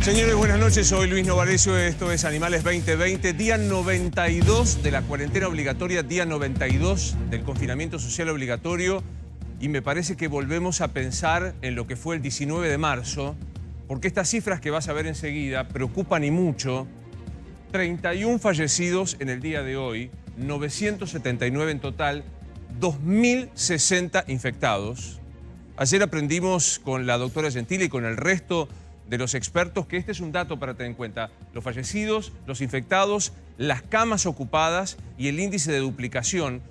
Señores, buenas noches. Soy Luis Novarecio. Esto es Animales 2020. Día 92 de la cuarentena obligatoria, día 92 del confinamiento social obligatorio. Y me parece que volvemos a pensar en lo que fue el 19 de marzo, porque estas cifras que vas a ver enseguida preocupan y mucho. 31 fallecidos en el día de hoy, 979 en total, 2.060 infectados. Ayer aprendimos con la doctora Gentile y con el resto de los expertos que este es un dato para tener en cuenta. Los fallecidos, los infectados, las camas ocupadas y el índice de duplicación,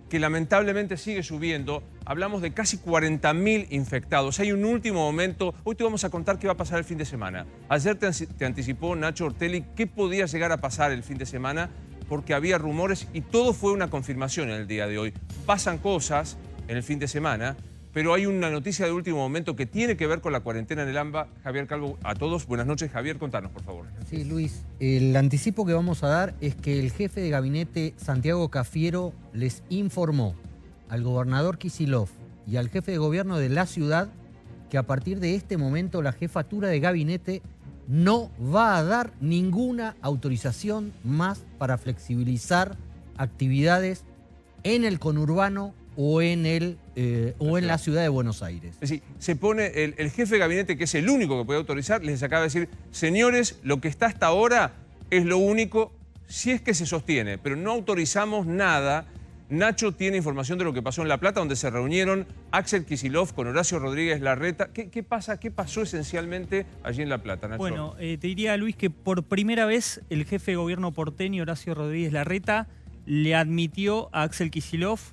que lamentablemente sigue subiendo. Hablamos de casi 40.000 infectados. Hay un último momento. Hoy te vamos a contar qué va a pasar el fin de semana. Ayer te anticipó Nacho Ortelli qué podía llegar a pasar el fin de semana, porque había rumores y todo fue una confirmación en el día de hoy. Pasan cosas en el fin de semana, pero hay una noticia de último momento que tiene que ver con la cuarentena en el AMBA. Javier Calvo, a todos, buenas noches. Javier, contanos, por favor. Sí, Luis, el anticipo que vamos a dar es que el jefe de gabinete, Santiago Cafiero, les informó al gobernador Kicillof y al jefe de gobierno de la ciudad que a partir de este momento la jefatura de gabinete no va a dar ninguna autorización más para flexibilizar actividades en el conurbano o en la ciudad de Buenos Aires. Es decir, se pone el jefe de gabinete, que es el único que puede autorizar, les acaba de decir: señores, lo que está hasta ahora es lo único, si es que se sostiene, pero no autorizamos nada. Nacho tiene información de lo que pasó en La Plata, donde se reunieron Axel Kicillof con Horacio Rodríguez Larreta. ¿Qué pasó esencialmente allí en La Plata, Nacho? Bueno, te diría, Luis, que por primera vez el jefe de gobierno porteño, Horacio Rodríguez Larreta, le admitió a Axel Kicillof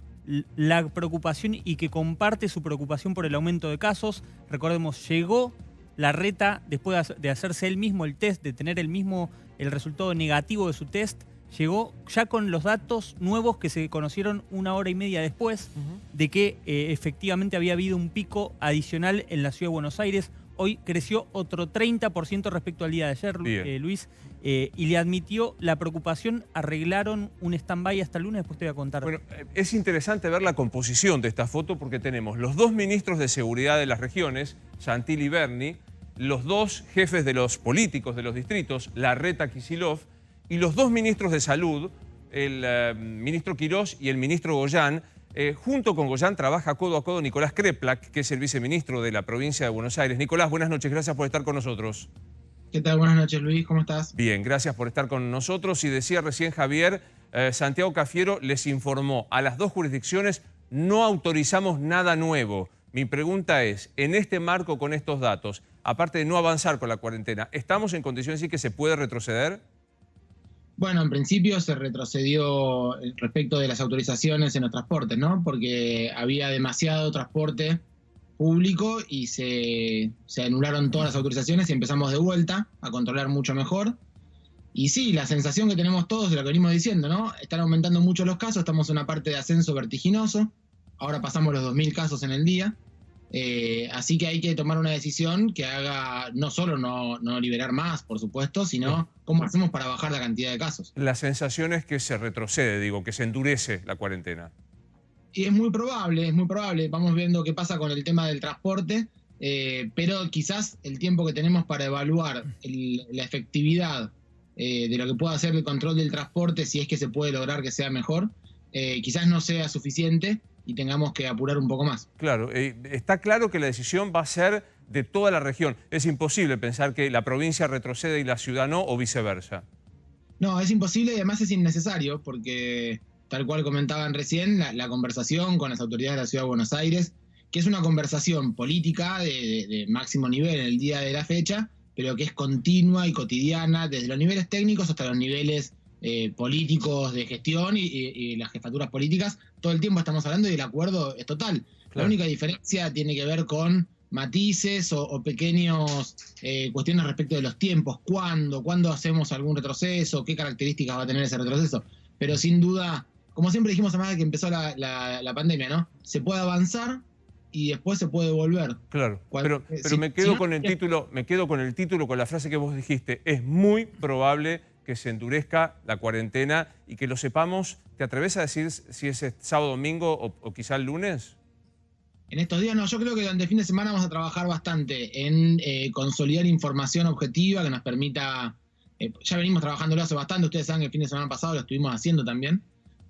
la preocupación y que comparte su preocupación por el aumento de casos. Recordemos, llegó Larreta después de hacerse él mismo el test, de tener el resultado negativo de su test. Llegó ya con los datos nuevos que se conocieron una hora y media después de que efectivamente había habido un pico adicional en la ciudad de Buenos Aires. Hoy creció otro 30% respecto al día de ayer, Luis, y le admitió la preocupación. Arreglaron un stand-by hasta el lunes, después te voy a contar. Bueno, es interesante ver la composición de esta foto, porque tenemos los dos ministros de seguridad de las regiones, Santilli y Berni, los dos jefes de los políticos de los distritos, Larreta, Kicillof, y los dos ministros de salud, el ministro Quirós y el ministro Goyán. Junto con Goyán trabaja codo a codo Nicolás Kreplak, que es el viceministro de la provincia de Buenos Aires. Nicolás, buenas noches, gracias por estar con nosotros. ¿Qué tal? Buenas noches, Luis, ¿cómo estás? Bien, gracias por estar con nosotros. Y decía recién Javier, Santiago Cafiero les informó a las dos jurisdicciones: no autorizamos nada nuevo. Mi pregunta es, en este marco, con estos datos, aparte de no avanzar con la cuarentena, ¿estamos en condiciones de decir que se puede retroceder? Bueno, en principio se retrocedió respecto de las autorizaciones en los transportes, ¿no? Porque había demasiado transporte público y se anularon todas las autorizaciones y empezamos de vuelta a controlar mucho mejor. Y sí, la sensación que tenemos todos de lo que venimos diciendo, ¿no? Están aumentando mucho los casos, estamos en una parte de ascenso vertiginoso, ahora pasamos los 2.000 casos en el día. Así que hay que tomar una decisión que haga no solo no liberar más, por supuesto, sino cómo hacemos para bajar la cantidad de casos. La sensación es que se retrocede, digo, que se endurece la cuarentena. Y es muy probable, es muy probable. Vamos viendo qué pasa con el tema del transporte, pero quizás el tiempo que tenemos para evaluar la efectividad de lo que pueda hacer el control del transporte, si es que se puede lograr que sea mejor, quizás no sea suficiente y tengamos que apurar un poco más. Claro, está claro que la decisión va a ser de toda la región. Es imposible pensar que la provincia retrocede y la ciudad no, o viceversa. No, es imposible y además es innecesario, porque tal cual comentaban recién, la conversación con las autoridades de la Ciudad de Buenos Aires, que es una conversación política de máximo nivel en el día de la fecha, pero que es continua y cotidiana, desde los niveles técnicos hasta los niveles políticos de gestión y las jefaturas políticas. Todo el tiempo estamos hablando y el acuerdo es total. Claro. La única diferencia tiene que ver con matices o pequeños cuestiones respecto de los tiempos. ¿Cuándo hacemos algún retroceso? ¿Qué características va a tener ese retroceso? Pero sin duda, como siempre dijimos además de que empezó la pandemia, ¿no? Se puede avanzar y después se puede volver. Claro, pero me quedo con el título, con la frase que vos dijiste: es muy probable que se endurezca la cuarentena y que lo sepamos. ¿Te atreves a decir si es sábado, domingo o quizá el lunes? En estos días no, yo creo que durante el fin de semana vamos a trabajar bastante en consolidar información objetiva que nos permita, ya venimos trabajándolo hace bastante, ustedes saben que el fin de semana pasado lo estuvimos haciendo también,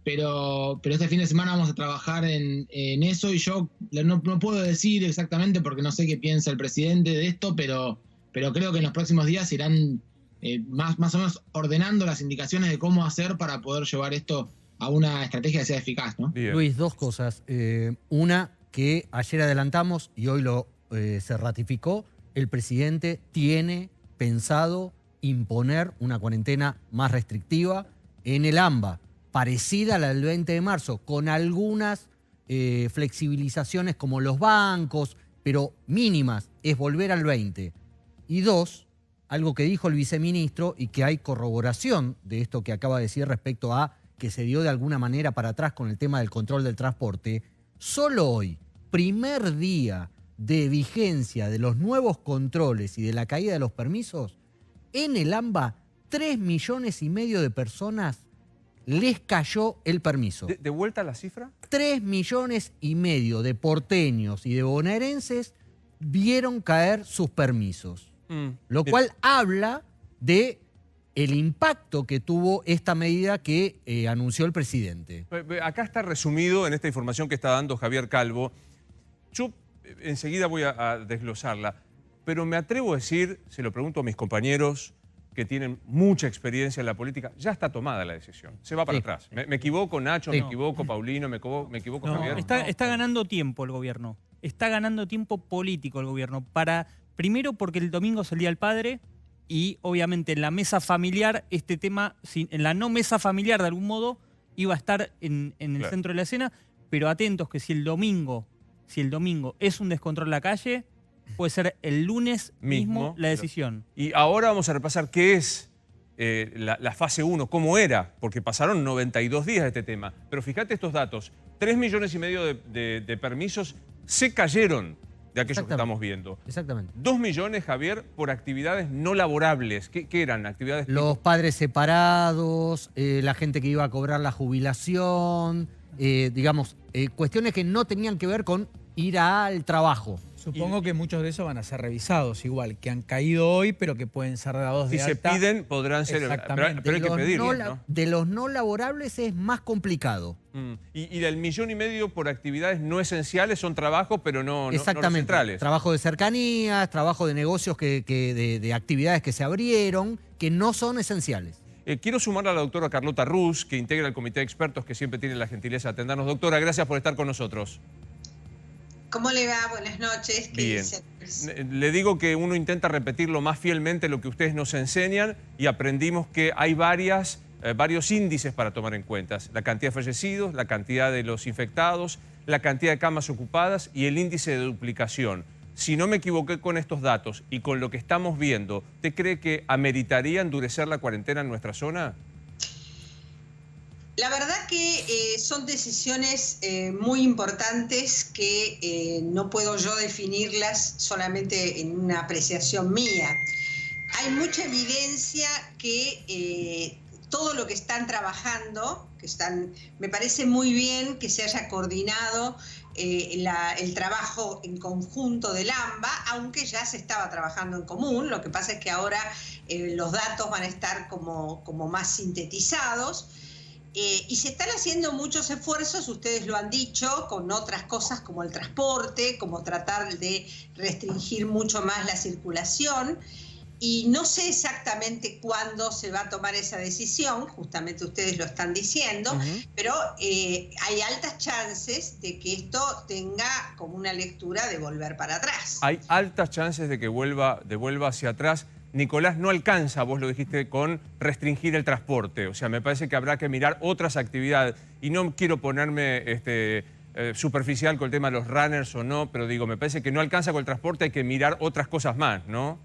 pero este fin de semana vamos a trabajar en eso y yo no puedo decir exactamente porque no sé qué piensa el presidente de esto, pero creo que en los próximos días irán más o menos ordenando las indicaciones de cómo hacer para poder llevar esto a una estrategia que sea eficaz, ¿no? Bien. Luis, dos cosas. Una, que ayer adelantamos y hoy se ratificó, el presidente tiene pensado imponer una cuarentena más restrictiva en el AMBA, parecida a la del 20 de marzo, con algunas flexibilizaciones como los bancos, pero mínimas, es volver al 20. Y dos, algo que dijo el viceministro y que hay corroboración de esto que acaba de decir respecto a que se dio de alguna manera para atrás con el tema del control del transporte, solo hoy, primer día de vigencia de los nuevos controles y de la caída de los permisos, en el AMBA 3,5 millones de personas les cayó el permiso. ¿De vuelta a la cifra? 3,5 millones de porteños y de bonaerenses vieron caer sus permisos. Lo cual habla de el impacto que tuvo esta medida que anunció el presidente. Acá está resumido en esta información que está dando Javier Calvo. Yo enseguida voy a desglosarla, pero me atrevo a decir, se lo pregunto a mis compañeros que tienen mucha experiencia en la política, ya está tomada la decisión. Se va para atrás. ¿Me equivoco, Nacho? Sí. ¿Me equivoco, Paulino? ¿Me equivoco, Javier? Está ganando tiempo el gobierno. Está ganando tiempo político el gobierno. Primero porque el domingo es el Día del Padre y obviamente en la mesa familiar este tema, en la no mesa familiar de algún modo, iba a estar en el centro de la escena, pero atentos que si el domingo es un descontrol en la calle, puede ser el lunes mismo la decisión. Y ahora vamos a repasar qué es la fase 1, cómo era, porque pasaron 92 días de este tema. Pero fíjate estos datos, 3,5 millones de permisos se cayeron de aquellos que estamos viendo. Exactamente. 2 millones, Javier, por actividades no laborables. ¿Qué eran? Actividades Los padres separados, la gente que iba a cobrar la jubilación, cuestiones que no tenían que ver con ir al trabajo. Supongo que muchos de esos van a ser revisados igual, que han caído hoy, pero que pueden ser dados de si alta. se piden, podrán ser... Exactamente. Pero hay que pedirlos, ¿no? De los no laborables es más complicado. Y el 1,5 millones por actividades no esenciales son trabajos, pero no Exactamente. centrales. Trabajo de cercanías, trabajo de negocios de actividades que se abrieron, que no son esenciales. Quiero sumar a la doctora Carlota Ruz, que integra el comité de expertos que siempre tiene la gentileza de atendernos. Doctora, gracias por estar con nosotros. ¿Cómo le va? Buenas noches. Bien. Le digo que uno intenta repetir lo más fielmente lo que ustedes nos enseñan y aprendimos que hay varios índices para tomar en cuenta. La cantidad de fallecidos, la cantidad de los infectados, la cantidad de camas ocupadas y el índice de duplicación. Si no me equivoqué con estos datos y con lo que estamos viendo, ¿usted cree que ameritaría endurecer la cuarentena en nuestra zona? La verdad que son decisiones muy importantes que no puedo yo definirlas solamente en una apreciación mía. Hay mucha evidencia que todo lo que están trabajando, me parece muy bien que se haya coordinado el trabajo en conjunto del AMBA, aunque ya se estaba trabajando en común. Lo que pasa es que ahora los datos van a estar como más sintetizados. Y se están haciendo muchos esfuerzos, ustedes lo han dicho, con otras cosas como el transporte, como tratar de restringir mucho más la circulación. Y no sé exactamente cuándo se va a tomar esa decisión, justamente ustedes lo están diciendo, pero hay altas chances de que esto tenga como una lectura de volver para atrás. Hay altas chances de que vuelva hacia atrás. Nicolás, no alcanza, vos lo dijiste, con restringir el transporte. O sea, me parece que habrá que mirar otras actividades. Y no quiero ponerme superficial con el tema de los runners o no, pero digo, me parece que no alcanza con el transporte, hay que mirar otras cosas más, ¿no?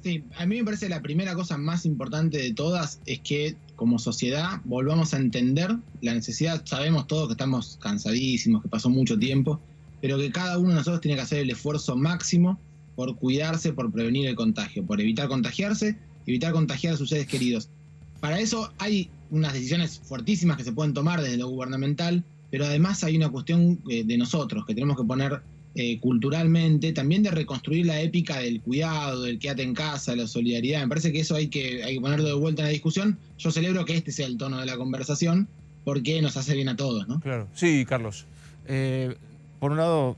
Sí, a mí me parece la primera cosa más importante de todas es que como sociedad volvamos a entender la necesidad. Sabemos todos que estamos cansadísimos, que pasó mucho tiempo, pero que cada uno de nosotros tiene que hacer el esfuerzo máximo por cuidarse, por prevenir el contagio, por evitar contagiarse, evitar contagiar a sus seres queridos. Para eso hay unas decisiones fuertísimas que se pueden tomar desde lo gubernamental, pero además hay una cuestión de nosotros, que tenemos que poner culturalmente, también de reconstruir la épica del cuidado, del quédate en casa, la solidaridad. Me parece que eso hay que ponerlo de vuelta en la discusión. Yo celebro que este sea el tono de la conversación porque nos hace bien a todos, ¿no? Claro. Sí, Carlos. Por un lado,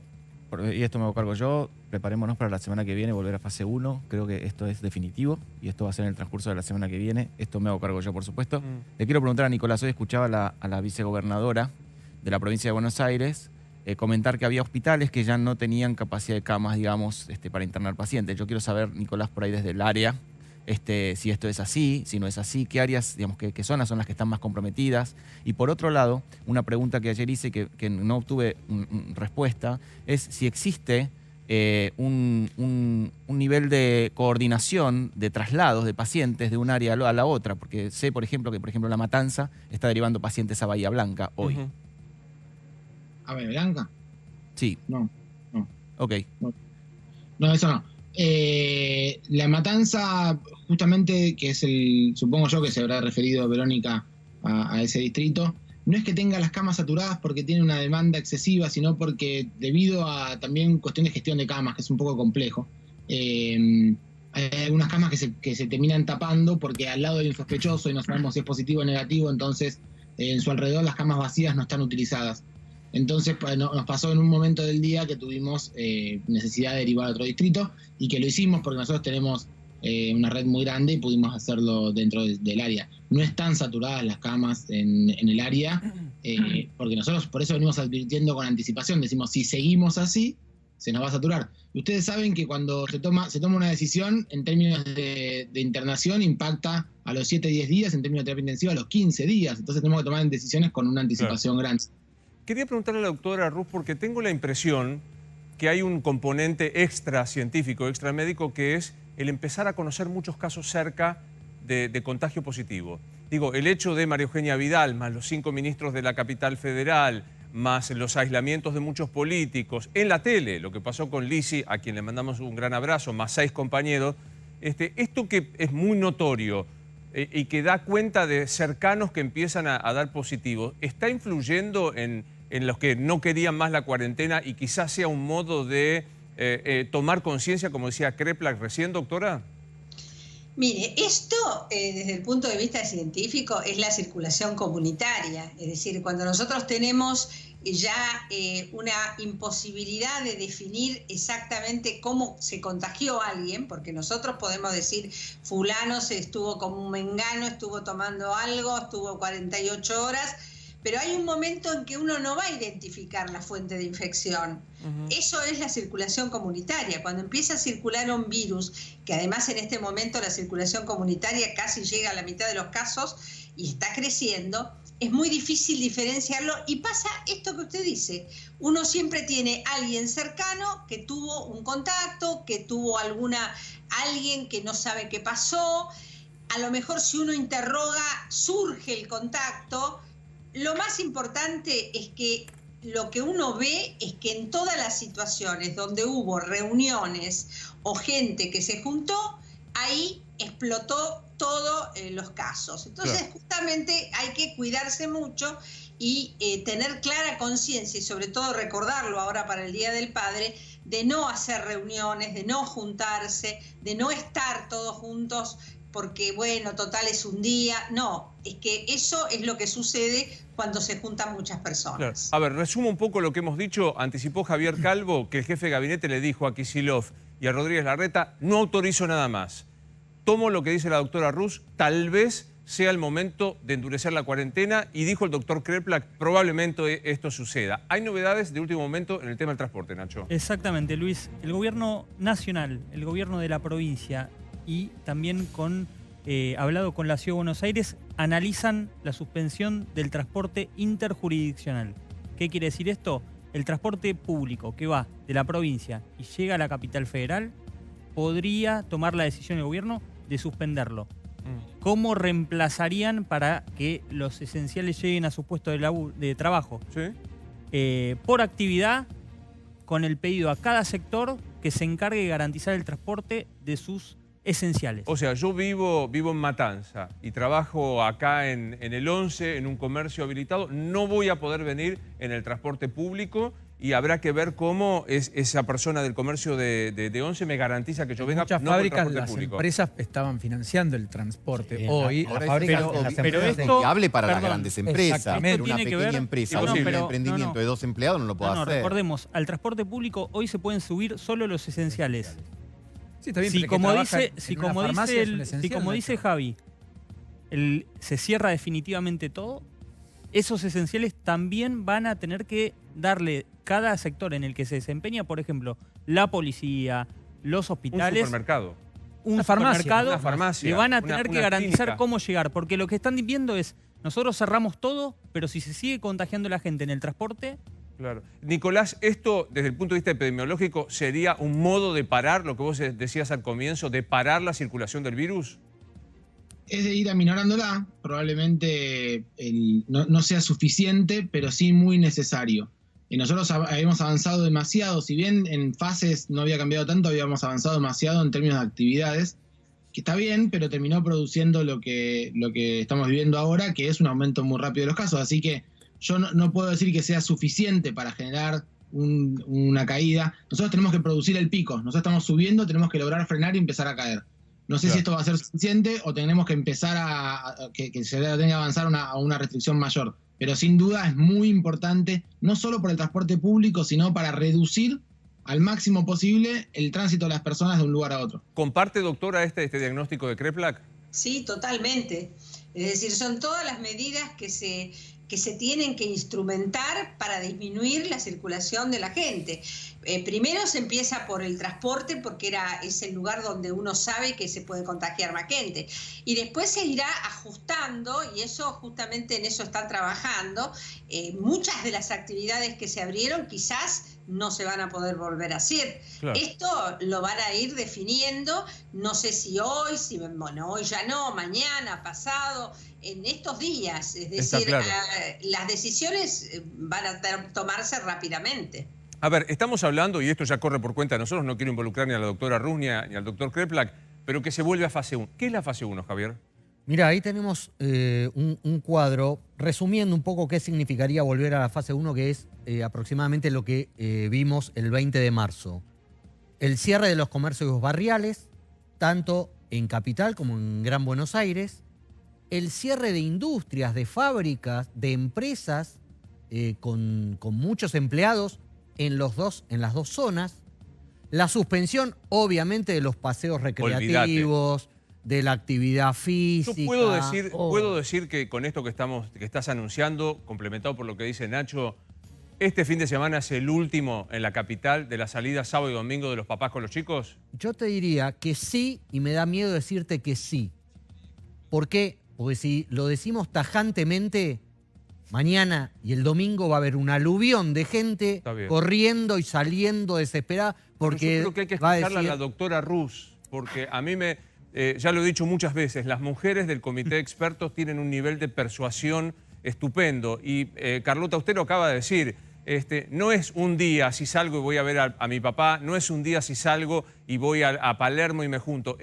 y esto me hago cargo yo, preparémonos para la semana que viene volver a fase 1. Creo que esto es definitivo y esto va a ser en el transcurso de la semana que viene. Esto me hago cargo yo, por supuesto. Le quiero preguntar a Nicolás, hoy escuchaba a la vicegobernadora de la provincia de Buenos Aires comentar que había hospitales que ya no tenían capacidad de camas, digamos, para internar pacientes. Yo quiero saber, Nicolás, por ahí desde el área, si esto es así, si no es así, qué áreas, digamos, qué zonas son las que están más comprometidas. Y por otro lado, una pregunta que ayer hice que no obtuve respuesta, es si existe un nivel de coordinación de traslados de pacientes de un área a la otra, porque sé, por ejemplo, que La Matanza está derivando pacientes a Bahía Blanca hoy. ¿A Bahía Blanca? Sí. No. Ok. No, eso no. La Matanza, justamente, que es supongo yo que se habrá referido Verónica a ese distrito, no es que tenga las camas saturadas porque tiene una demanda excesiva, sino porque debido a también cuestión de gestión de camas, que es un poco complejo, hay algunas camas que se terminan tapando porque al lado hay un sospechoso y no sabemos si es positivo o negativo, entonces en su alrededor las camas vacías no están utilizadas. Entonces nos pasó en un momento del día que tuvimos necesidad de derivar a otro distrito y que lo hicimos porque nosotros tenemos una red muy grande y pudimos hacerlo dentro del área. No están saturadas las camas en el área porque nosotros por eso venimos advirtiendo con anticipación. Decimos, si seguimos así, se nos va a saturar. Y ustedes saben que cuando se toma una decisión en términos de internación impacta a los 7-10 días, en términos de terapia intensiva a los 15 días. Entonces tenemos que tomar decisiones con una anticipación grande. Quería preguntarle a la doctora Ruz, porque tengo la impresión que hay un componente extra científico, extra médico, que es el empezar a conocer muchos casos cerca de contagio positivo. Digo, el hecho de María Eugenia Vidal, más los 5 ministros de la capital federal, más los aislamientos de muchos políticos, en la tele, lo que pasó con Lisi, a quien le mandamos un gran abrazo, más 6 compañeros, esto que es muy notorio y que da cuenta de cercanos que empiezan a dar positivos, ¿está influyendo en los que no querían más la cuarentena y quizás sea un modo de tomar conciencia, como decía Kreplak recién, doctora? Mire, esto desde el punto de vista científico es la circulación comunitaria, es decir, cuando nosotros tenemos ya una imposibilidad de definir exactamente cómo se contagió alguien, porque nosotros podemos decir fulano se estuvo como un mengano, estuvo tomando algo, estuvo 48 horas, pero hay un momento en que uno no va a identificar la fuente de infección. Eso es la circulación comunitaria. Cuando empieza a circular un virus, que además en este momento la circulación comunitaria casi llega a la mitad de los casos y está creciendo, es muy difícil diferenciarlo y pasa esto que usted dice. Uno siempre tiene alguien cercano que tuvo un contacto, que tuvo alguien que no sabe qué pasó. A lo mejor si uno interroga, surge el contacto. Lo más importante es que lo que uno ve es que en todas las situaciones donde hubo reuniones o gente que se juntó, ahí explotó todos los casos. Entonces, justamente hay que cuidarse mucho y tener clara conciencia y sobre todo recordarlo ahora para el Día del Padre, de no hacer reuniones, de no juntarse, de no estar todos juntos porque, bueno, total es un día. No, es que eso es lo que sucede cuando se juntan muchas personas. Claro. A ver, resumo un poco lo que hemos dicho. Anticipó Javier Calvo que el jefe de gabinete le dijo a Kicillof y a Rodríguez Larreta, no autorizo nada más. Tomo lo que dice la doctora Ruz, tal vez sea el momento de endurecer la cuarentena, y dijo el doctor Kreplak, probablemente esto suceda. ¿Hay novedades de último momento en el tema del transporte, Nacho? Exactamente, Luis. El gobierno nacional, el gobierno de la provincia y también hablado con la Ciudad de Buenos Aires, analizan la suspensión del transporte interjurisdiccional. ¿Qué quiere decir esto? El transporte público que va de la provincia y llega a la capital federal, podría tomar la decisión del gobierno de suspenderlo. ¿Cómo reemplazarían para que los esenciales lleguen a su puesto de trabajo? ¿Sí? Por actividad, con el pedido a cada sector que se encargue de garantizar el transporte de sus esenciales. O sea, yo vivo en Matanza y trabajo acá en el 11, en un comercio habilitado, no voy a poder venir en el transporte público y habrá que ver cómo esa persona del comercio de Once me garantiza que yo venga Muchas no con fábricas, transporte las público. empresas estaban financiando el transporte. Sí, Hoy, las las fábricas, fábricas... las pero empresas esto- Hable para las perdón, grandes empresas. exactamente. Una Tiene que pequeña ver- empresa, No, no, un pero- emprendimiento no, no. de 2 empleados no lo puede No, hacer. recordemos, al transporte público hoy se pueden subir solo los esenciales. Sí, está bien, Si pero el que como trabaja dice, en si una como farmacia dice, es un el- si esencial, como Nacho. dice Javi, se cierra definitivamente todo, esos esenciales también van a tener que darle cada sector en el que se desempeña, por ejemplo, la policía, los Un hospitales, supermercado. un Una farmacia, supermercado, una farmacia, le van a una- tener que una garantizar clínica. cómo llegar, porque lo que están viendo es, nosotros cerramos todo, pero si se sigue contagiando la gente en el transporte, Claro. Nicolás, esto desde el punto de vista epidemiológico sería un modo de parar, lo que vos decías al comienzo, de parar la circulación del virus. Es de ir aminorándola, probablemente no sea suficiente, pero sí muy necesario. Y nosotros habíamos avanzado demasiado, si bien en fases no había cambiado tanto, habíamos avanzado demasiado en términos de actividades, que está bien, pero terminó produciendo lo que estamos viviendo ahora, que es un aumento muy rápido de los casos. Así que yo no puedo decir que sea suficiente para generar una caída. Nosotros tenemos que producir el pico, nosotros estamos subiendo, tenemos que lograr frenar y empezar a caer. No sé Claro. si esto va a ser suficiente o tenemos que empezar que se tenga que avanzar a una restricción mayor. Pero sin duda es muy importante, no solo por el transporte público, sino para reducir al máximo posible el tránsito de las personas de un lugar a otro. ¿Comparte, doctora, este diagnóstico de Kreplak? Sí, totalmente. Es decir, son todas las medidas que se tienen que instrumentar para disminuir la circulación de la gente. Primero se empieza por el transporte, porque es el lugar donde uno sabe que se puede contagiar más gente. Y después se irá ajustando, y eso justamente en eso están trabajando. Muchas de las actividades que se abrieron quizás no se van a poder volver a hacer. Claro. Esto lo van a ir definiendo, no sé si hoy, hoy ya no, mañana, pasado, en estos días. Es Está decir, claro. las decisiones van a tomarse rápidamente. A ver, estamos hablando, y esto ya corre por cuenta de nosotros, no quiero involucrar ni a la doctora Ruz ni al doctor Kreplak, pero que se vuelve a fase 1. ¿Qué es la fase 1, Javier? Mira, ahí tenemos un cuadro resumiendo un poco qué significaría volver a la fase 1, que es aproximadamente lo que vimos el 20 de marzo. El cierre de los comercios barriales, tanto en Capital como en Gran Buenos Aires. El cierre de industrias, de fábricas, de empresas con muchos empleados en las dos zonas. La suspensión, obviamente, de los paseos recreativos, de la actividad física. Yo puedo decir que con esto que estás anunciando, complementado por lo que dice Nacho, este fin de semana es el último en la capital de la salida sábado y domingo de los papás con los chicos. Yo te diría que sí, y me da miedo decirte que sí. ¿Por qué? Porque si lo decimos tajantemente, mañana y el domingo va a haber un aluvión de gente Está bien. corriendo y saliendo desesperada porque Yo creo que hay que va a escucharla a decir, la doctora Ruz, porque a mí ya lo he dicho muchas veces, las mujeres del comité de expertos tienen un nivel de persuasión estupendo. Y Carlota, usted lo acaba de decir, no es un día si salgo y voy a ver a mi papá, no es un día si salgo y voy a Palermo y me junto.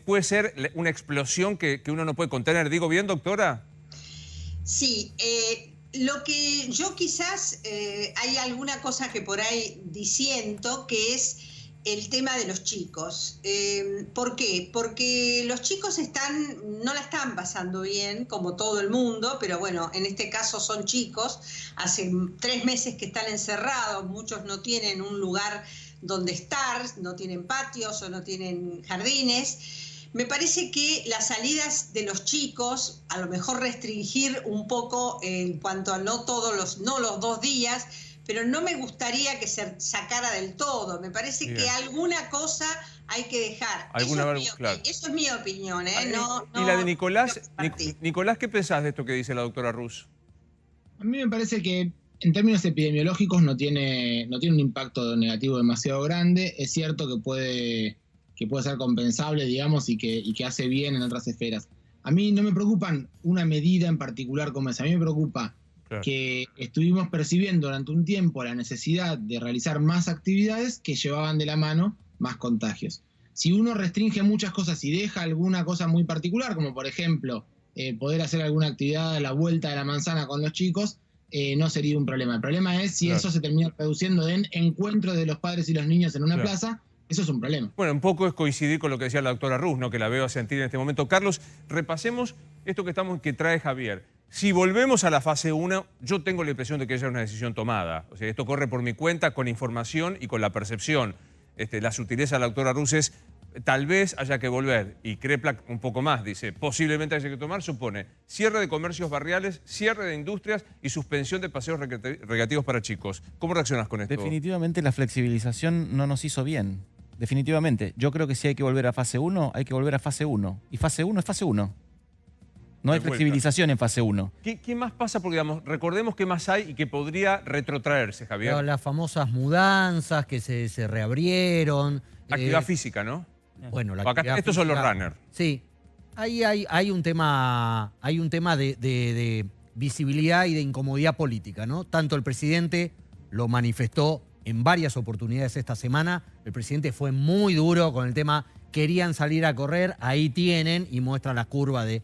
Puede ser una explosión que uno no puede contener. ¿Digo bien, doctora? Sí, lo que yo quizás hay alguna cosa que por ahí disiento, que es el tema de los chicos. ¿Por qué? Porque los chicos no la están pasando bien, como todo el mundo, pero bueno, en este caso son chicos. Hace 3 meses que están encerrados, muchos no tienen un lugar donde estar, no tienen patios o no tienen jardines. Me parece que las salidas de los chicos, a lo mejor restringir un poco en cuanto a no los 2 días, pero no me gustaría que se sacara del todo. Me parece Bien. que alguna cosa hay que dejar. Claro. Eso es mi opinión. Y la de Nicolás, Nicolás, ¿qué pensás de esto que dice la doctora Ruz? A mí me parece que en términos epidemiológicos no tiene un impacto negativo demasiado grande. Es cierto que puede ser compensable, digamos, y que hace bien en otras esferas. A mí no me preocupan una medida en particular como esa. A mí me preocupa que estuvimos percibiendo durante un tiempo la necesidad de realizar más actividades que llevaban de la mano más contagios. Si uno restringe muchas cosas y deja alguna cosa muy particular, como por ejemplo poder hacer alguna actividad a la vuelta de la manzana con los chicos, no sería un problema. El problema es si Claro. eso se termina reduciendo en encuentros de los padres y los niños en una Claro. plaza. Eso es un problema. Bueno, un poco es coincidir con lo que decía la doctora Ruz, ¿no? Que la veo a sentir en este momento. Carlos, repasemos esto que trae Javier. Si volvemos a la fase 1, yo tengo la impresión de que ella es una decisión tomada. O sea, esto corre por mi cuenta, con información y con la percepción. La sutileza de la doctora Ruz es, tal vez haya que volver. Y Kreplak un poco más, dice, posiblemente haya que tomar, supone cierre de comercios barriales, cierre de industrias y suspensión de paseos recreativos para chicos. ¿Cómo reaccionas con esto? Definitivamente la flexibilización no nos hizo bien. Definitivamente. Yo creo que si hay que volver a fase 1, hay que volver a fase 1. Y fase 1 es fase 1. No hay De vuelta. flexibilización en fase 1. ¿Qué más pasa? Porque, digamos, recordemos qué más hay y que podría retrotraerse, Javier. Pero las famosas mudanzas que se reabrieron. Actividad física, ¿no? Bueno, la Acá, actividad estos son los física- runners. Sí. Ahí hay un tema de visibilidad y de incomodidad política, ¿no? Tanto el presidente lo manifestó en varias oportunidades esta semana. El presidente fue muy duro con el tema, querían salir a correr, ahí tienen, y muestra la curva de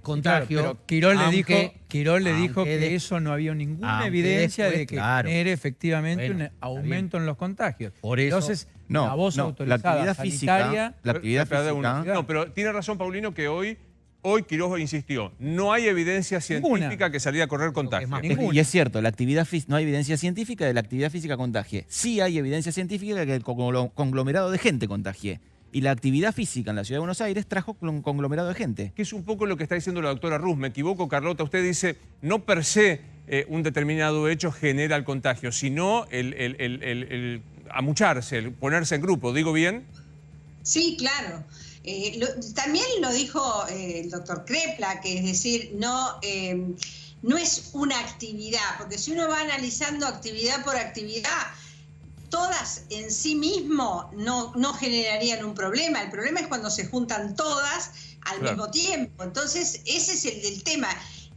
contagio. Claro, pero Quirós le dijo aunque que de- eso no había ninguna aunque evidencia después, de que claro. genere efectivamente Bueno, un está aumento en los contagios. Por eso- Entonces, No, la voz no, autorizada la actividad sanitaria, física, la actividad física, No, pero tiene razón Paulino que hoy Quirós insistió, no hay evidencia científica Ninguna. que salir a correr contagie. más, Ninguna. y es cierto, no hay evidencia científica de la actividad física contagie. Sí hay evidencia científica de que el conglomerado de gente contagie. Y la actividad física en la Ciudad de Buenos Aires trajo un conglomerado de gente. Que es un poco lo que está diciendo la doctora Ruz. Me equivoco, Carlota. Usted dice, no per se un determinado hecho genera el contagio, sino el amucharse, el ponerse en grupo. ¿Digo bien? Sí, claro. También lo dijo el doctor Kreplak, que es decir, no es una actividad, porque si uno va analizando actividad por actividad, todas en sí mismo no generarían un problema. El problema es cuando se juntan todas al Claro. mismo tiempo. Entonces, ese es el tema.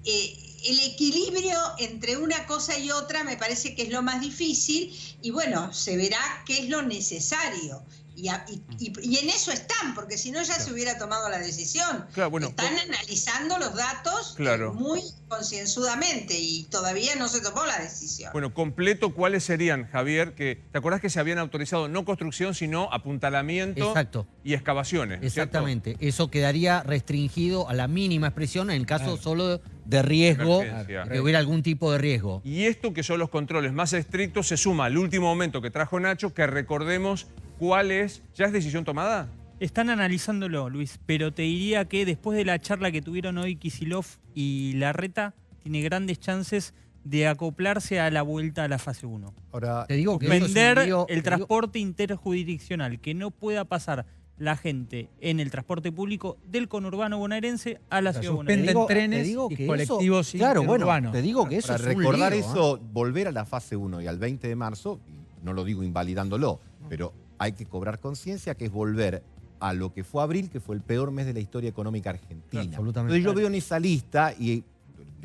El equilibrio entre una cosa y otra me parece que es lo más difícil y bueno, se verá qué es lo necesario. Y en eso están, porque si no ya se hubiera tomado la decisión. Claro, bueno, Están analizando los datos Claro. muy concienzudamente y todavía no se tomó la decisión. Bueno, completo, ¿cuáles serían, Javier? ¿Te acordás que se habían autorizado no construcción, sino apuntalamiento Exacto. y excavaciones? ¿no es cierto? Exactamente. Eso quedaría restringido a la mínima expresión en el caso solo de riesgo, Emergencia. que hubiera algún tipo de riesgo. Y esto que son los controles más estrictos se suma al último momento que trajo Nacho, que recordemos cuál es. ¿Ya es decisión tomada? Están analizándolo, Luis, pero te diría que después de la charla que tuvieron hoy Kicillof y Larreta, tiene grandes chances de acoplarse a la vuelta a la fase 1. Ahora, Te digo que eso es un Vender lío- el te digo- transporte interjurisdiccional, que no pueda pasar la gente en el transporte público del conurbano bonaerense a la ciudad de Buenos Aires. suspenden trenes te digo y que colectivos eso, claro, bueno, interurbanos. te digo que eso para es un recordar lío, eso, volver a la fase 1 y al 20 de marzo, y no lo digo invalidándolo, pero hay que cobrar conciencia que es volver a lo que fue abril, que fue el peor mes de la historia económica argentina. Absolutamente. Entonces yo veo en esa lista, y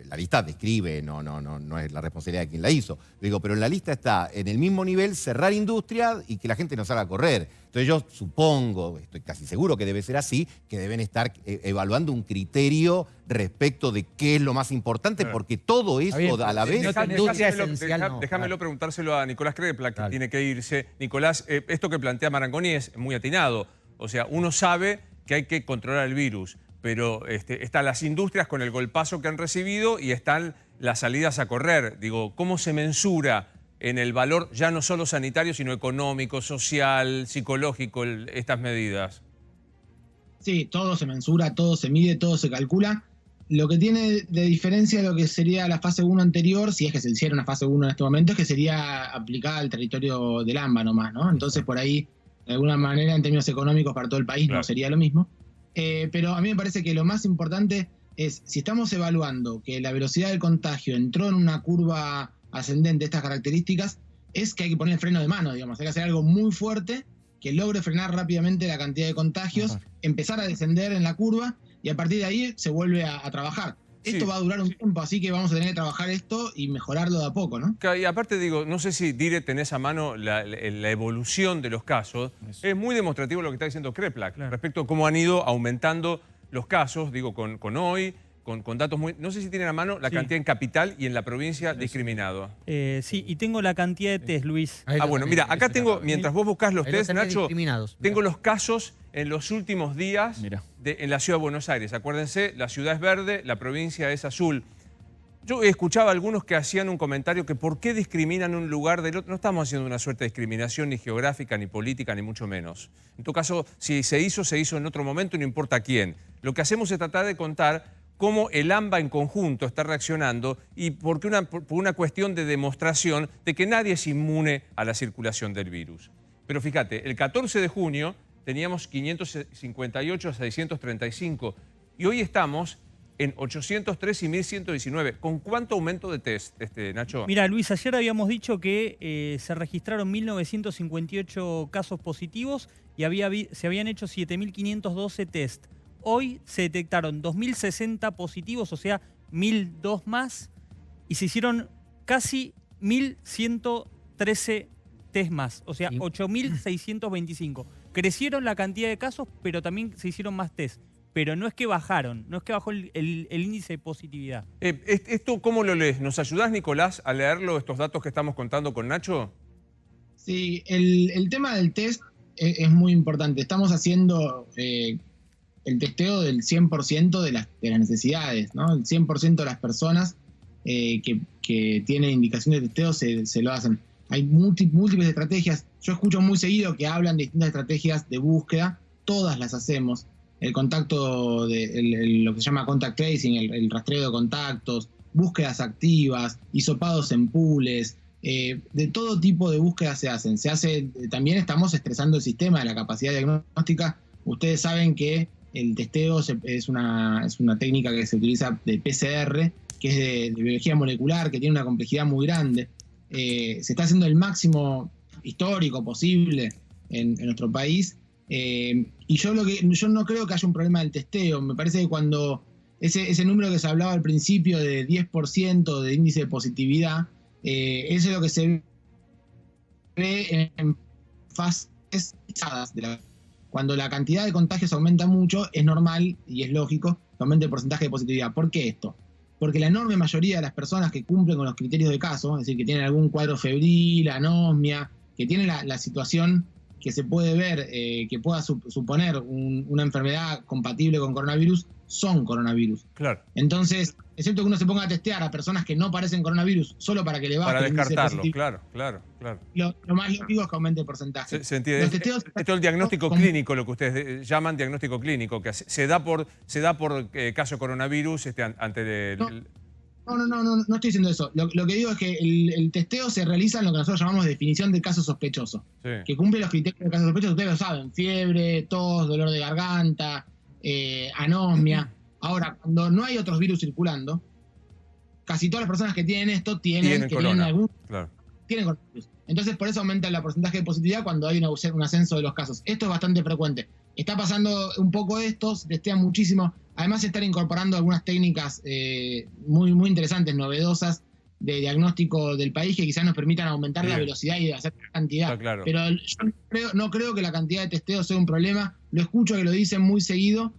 la lista describe, no es la responsabilidad de quien la hizo. Digo, pero en la lista está en el mismo nivel cerrar industria y que la gente no salga a correr. Entonces yo supongo, estoy casi seguro que debe ser así, que deben estar evaluando un criterio respecto de qué es lo más importante, Claro. porque todo eso bien, a la vez... no tenés- industria Déjamelo- esencial, no, déjamelo claro. preguntárselo a Nicolás Kreplak, que Claro. tiene que irse. Nicolás, esto que plantea Marangoni es muy atinado. O sea, uno sabe que hay que controlar el virus, pero están las industrias con el golpazo que han recibido y están las salidas a correr. Digo, ¿cómo se mensura en el valor ya no solo sanitario, sino económico, social, psicológico, estas medidas? Sí, todo se mensura, todo se mide, todo se calcula. Lo que tiene de diferencia lo que sería la fase 1 anterior, si es que se hiciera una fase 1 en este momento, es que sería aplicada al territorio del AMBA nomás, ¿no? Entonces por ahí, de alguna manera, en términos económicos para todo el país Claro. no sería lo mismo. Pero a mí me parece que lo más importante es, si estamos evaluando que la velocidad del contagio entró en una curva ascendente de estas características, es que hay que poner freno de mano, digamos. Hay que hacer algo muy fuerte que logre frenar rápidamente la cantidad de contagios, empezar a descender en la curva y a partir de ahí se vuelve a trabajar. Sí, Esto va a durar un tiempo, así que vamos a tener que trabajar esto y mejorarlo de a poco, ¿no? Y aparte digo, no sé si Dire tenés a mano la evolución de los casos. Es muy demostrativo lo que está diciendo Kreplak respecto a cómo han ido aumentando los casos, digo, con hoy, con datos muy... No sé si tienen a mano la Sí. cantidad en capital y en la provincia discriminado. Sí, y tengo la cantidad de test, Luis. Ahí lo Bueno, tenés, mira, acá eso tengo, está. mientras vos buscás los Ahí lo test, tenés Nacho, discriminados. tengo los casos en los últimos días Mira. en la ciudad de Buenos Aires. Acuérdense, la ciudad es verde, la provincia es azul. Yo escuchaba a algunos que hacían un comentario que por qué discriminan un lugar del otro. No estamos haciendo una suerte de discriminación ni geográfica, ni política, ni mucho menos. En todo caso, si se hizo en otro momento, no importa quién. Lo que hacemos es tratar de contar cómo el AMBA en conjunto está reaccionando y por una cuestión de demostración de que nadie es inmune a la circulación del virus. Pero fíjate, el 14 de junio teníamos 558 a 635 y hoy estamos en 803 y 1119. ¿Con cuánto aumento de test, Nacho? Mira, Luis, ayer habíamos dicho que se registraron 1.958 casos positivos y se habían hecho 7.512 test. Hoy se detectaron 2.060 positivos, o sea, 1.002 más, y se hicieron casi 1.113 test más, o sea, Sí. 8.625. Crecieron la cantidad de casos, pero también se hicieron más test. Pero no es que bajaron, no es que bajó el índice de positividad. ¿Esto cómo lo lees? ¿Nos ayudás, Nicolás, a leerlo, estos datos que estamos contando con Nacho? Sí, el tema del test es muy importante. Estamos haciendo el testeo del 100% de las necesidades, ¿no? El 100% de las personas que tienen indicación de testeo se lo hacen. Hay múltiples estrategias. Yo escucho muy seguido que hablan de distintas estrategias de búsqueda. Todas las hacemos. El contacto, lo que se llama contact tracing, el rastreo de contactos, búsquedas activas, hisopados en pools, de todo tipo de búsquedas se hacen. También estamos estresando el sistema de la capacidad diagnóstica. Ustedes saben que el testeo es una técnica que se utiliza de PCR, que es de biología molecular, que tiene una complejidad muy grande. Se está haciendo el máximo histórico posible en nuestro país. Y yo no creo que haya un problema del testeo. Me parece que cuando ese número que se hablaba al principio de 10% de índice de positividad, eso es lo que se ve en fases pasadas cuando la cantidad de contagios aumenta mucho, es normal y es lógico que aumente el porcentaje de positividad. ¿Por qué esto? Porque la enorme mayoría de las personas que cumplen con los criterios de caso, es decir, que tienen algún cuadro febril, anosmia, que tienen la situación que se puede ver, que pueda suponer una enfermedad compatible con coronavirus, son coronavirus. Claro. Entonces, excepto que uno se ponga a testear a personas que no parecen coronavirus solo para que le baje Para el índice descartarlo, positivo, claro. lo más lógico es que aumente el porcentaje. Se entiende. Los testeos Esto es el diagnóstico clínico, lo que ustedes llaman diagnóstico clínico, que se da por caso de coronavirus ante el... No estoy diciendo eso. Lo que digo es que el testeo se realiza en lo que nosotros llamamos definición de caso sospechoso, Sí. que cumple los criterios de caso sospechoso. Ustedes lo saben: fiebre, tos, dolor de garganta, anosmia. Ahora, cuando no hay otros virus circulando, casi todas las personas que tienen esto tienen coronavirus. Entonces, por eso aumenta el porcentaje de positividad cuando hay un ascenso de los casos. Esto es bastante frecuente. Está pasando un poco esto, se testea muchísimo. Además, se están incorporando algunas técnicas muy, muy interesantes, novedosas, de diagnóstico del país que quizás nos permitan aumentar la velocidad y hacer cantidad. Claro. Pero yo no creo que la cantidad de testeo sea un problema. Lo escucho que lo dicen muy seguido.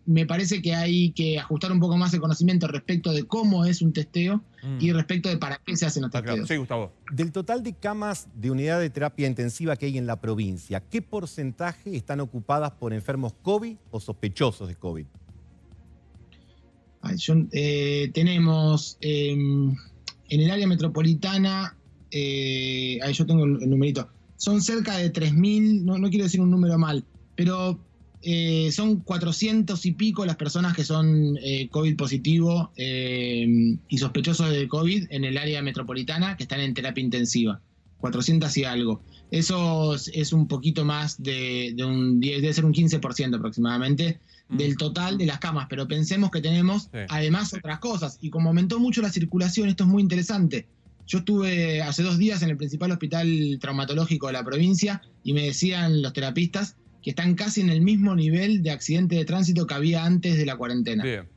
Me parece que hay que ajustar un poco más el conocimiento respecto de cómo es un testeo y respecto de para qué se hacen los testeos. Claro. Sí, Gustavo. Del total de camas de unidad de terapia intensiva que hay en la provincia, ¿qué porcentaje están ocupadas por enfermos COVID o sospechosos de COVID? Tenemos en el área metropolitana, ahí yo tengo el numerito, son cerca de 3.000, no quiero decir un número mal, pero son 400 y pico las personas que son COVID positivo y sospechosos de COVID en el área metropolitana que están en terapia intensiva. 400 y algo. Eso es un poquito más debe ser un 15% aproximadamente del total de las camas, pero pensemos que tenemos además otras cosas, y como aumentó mucho la circulación, esto es muy interesante. Yo estuve hace 2 días en el principal hospital traumatológico de la provincia y me decían los terapistas que están casi en el mismo nivel de accidente de tránsito que había antes de la cuarentena. Bien.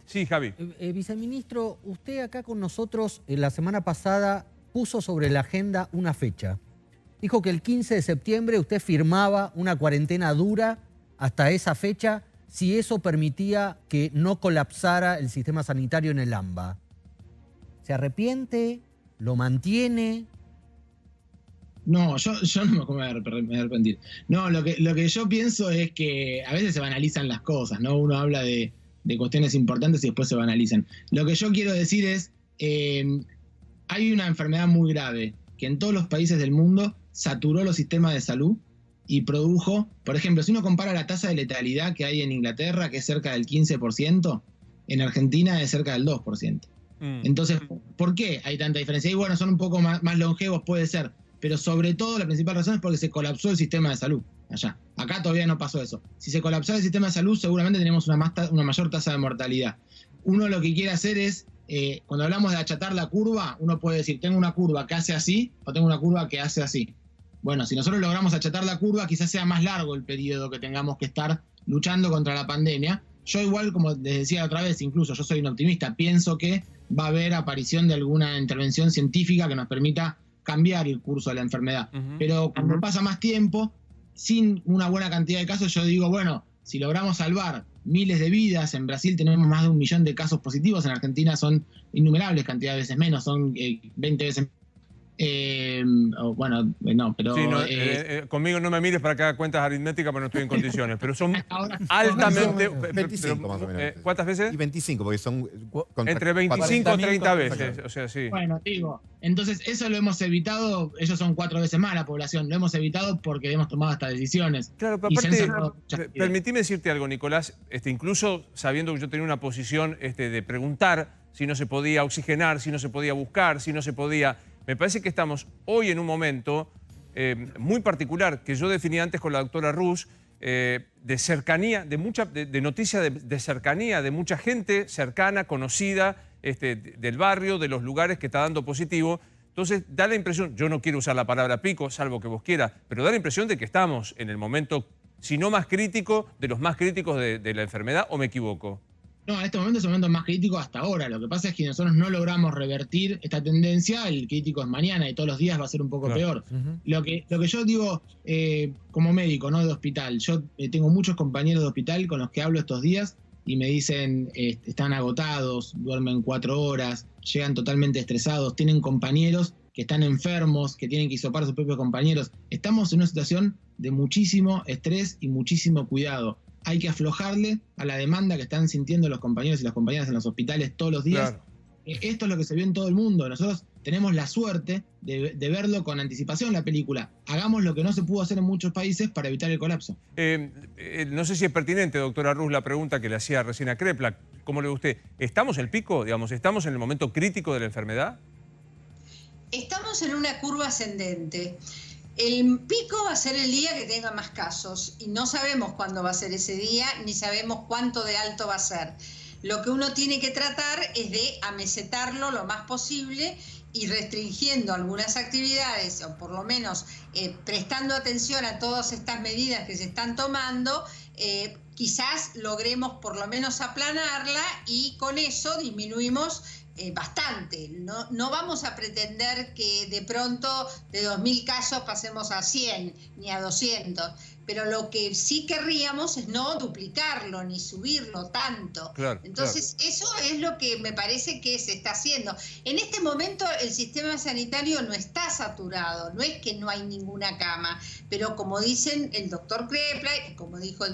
Sí, Javi. Viceministro, usted acá con nosotros la semana pasada puso sobre la agenda una fecha. Dijo que el 15 de septiembre usted firmaba una cuarentena dura hasta esa fecha si eso permitía que no colapsara el sistema sanitario en el AMBA. ¿Se arrepiente? ¿Lo mantiene? No, yo no me voy a arrepentir. No, lo que yo pienso es que a veces se banalizan las cosas, ¿no? Uno habla de cuestiones importantes y después se banalizan. Lo que yo quiero decir es, hay una enfermedad muy grave que en todos los países del mundo saturó los sistemas de salud y produjo, por ejemplo, si uno compara la tasa de letalidad que hay en Inglaterra, que es cerca del 15%, en Argentina es cerca del 2%. Entonces, ¿por qué hay tanta diferencia? Y bueno, son un poco más longevos, puede ser, pero sobre todo la principal razón es porque se colapsó el sistema de salud allá. Acá todavía no pasó eso. Si se colapsara el sistema de salud, seguramente tenemos una mayor tasa de mortalidad. Uno lo que quiere hacer es, cuando hablamos de achatar la curva, uno puede decir, tengo una curva que hace así o tengo una curva que hace así. Bueno, si nosotros logramos achatar la curva, quizás sea más largo el periodo que tengamos que estar luchando contra la pandemia. Yo igual, como les decía otra vez, incluso yo soy un optimista, pienso que va a haber aparición de alguna intervención científica que nos permita cambiar el curso de la enfermedad. Pero cuando pasa más tiempo, sin una buena cantidad de casos, yo digo, bueno, si logramos salvar miles de vidas, en Brasil tenemos más de 1 millón de casos positivos, en Argentina son innumerables cantidades de veces menos, son 20 veces menos. Bueno, no, pero... Sí, conmigo no me mires para que haga cuentas aritméticas porque no estoy en condiciones, pero son altamente... 25 más o menos. ¿Cuántas veces? Y 25, porque son... Entre 25 y 30 veces, o sea, sí. Bueno, digo, entonces eso lo hemos evitado, ellos son 4 veces más la población, lo hemos evitado porque hemos tomado estas decisiones. Claro, pero aparte, permitime decirte algo, Nicolás, incluso sabiendo que yo tenía una posición de preguntar si no se podía oxigenar, si no se podía buscar, si no se podía... Me parece que estamos hoy en un momento muy particular, que yo definí antes con la doctora Rus, de cercanía, de noticia de cercanía, de mucha gente cercana, conocida, del barrio, de los lugares que está dando positivo. Entonces da la impresión, yo no quiero usar la palabra pico, salvo que vos quieras, pero da la impresión de que estamos en el momento, si no más crítico, de los más críticos de la enfermedad, ¿o me equivoco? No, en este momento es el momento más crítico hasta ahora. Lo que pasa es que nosotros no logramos revertir esta tendencia. El crítico es mañana y todos los días va a ser un poco peor. Lo que yo digo como médico, no de hospital, yo tengo muchos compañeros de hospital con los que hablo estos días y me dicen están agotados, duermen 4 horas, llegan totalmente estresados, tienen compañeros que están enfermos, que tienen que hisopar a sus propios compañeros. Estamos en una situación de muchísimo estrés y muchísimo cuidado. Hay que aflojarle a la demanda que están sintiendo los compañeros y las compañeras en los hospitales todos los días. Claro. Esto es lo que se vio en todo el mundo. Nosotros tenemos la suerte de verlo con anticipación la película. Hagamos lo que no se pudo hacer en muchos países para evitar el colapso. No sé si es pertinente, doctora Rus, la pregunta que le hacía recién a Kreplak. ¿Cómo le ve usted? ¿Estamos en el pico? Digamos, ¿estamos en el momento crítico de la enfermedad? Estamos en una curva ascendente. El pico va a ser el día que tenga más casos y no sabemos cuándo va a ser ese día ni sabemos cuánto de alto va a ser. Lo que uno tiene que tratar es de amesetarlo lo más posible y restringiendo algunas actividades o por lo menos prestando atención a todas estas medidas que se están tomando, quizás logremos por lo menos aplanarla y con eso disminuimos bastante. No vamos a pretender que de pronto de 2.000 casos pasemos a 100 ni a 200, pero lo que sí querríamos es no duplicarlo ni subirlo tanto. Claro, entonces, eso es lo que me parece que se está haciendo. En este momento el sistema sanitario no está saturado, no es que no hay ninguna cama, pero como dicen el doctor Kreplak, como dijo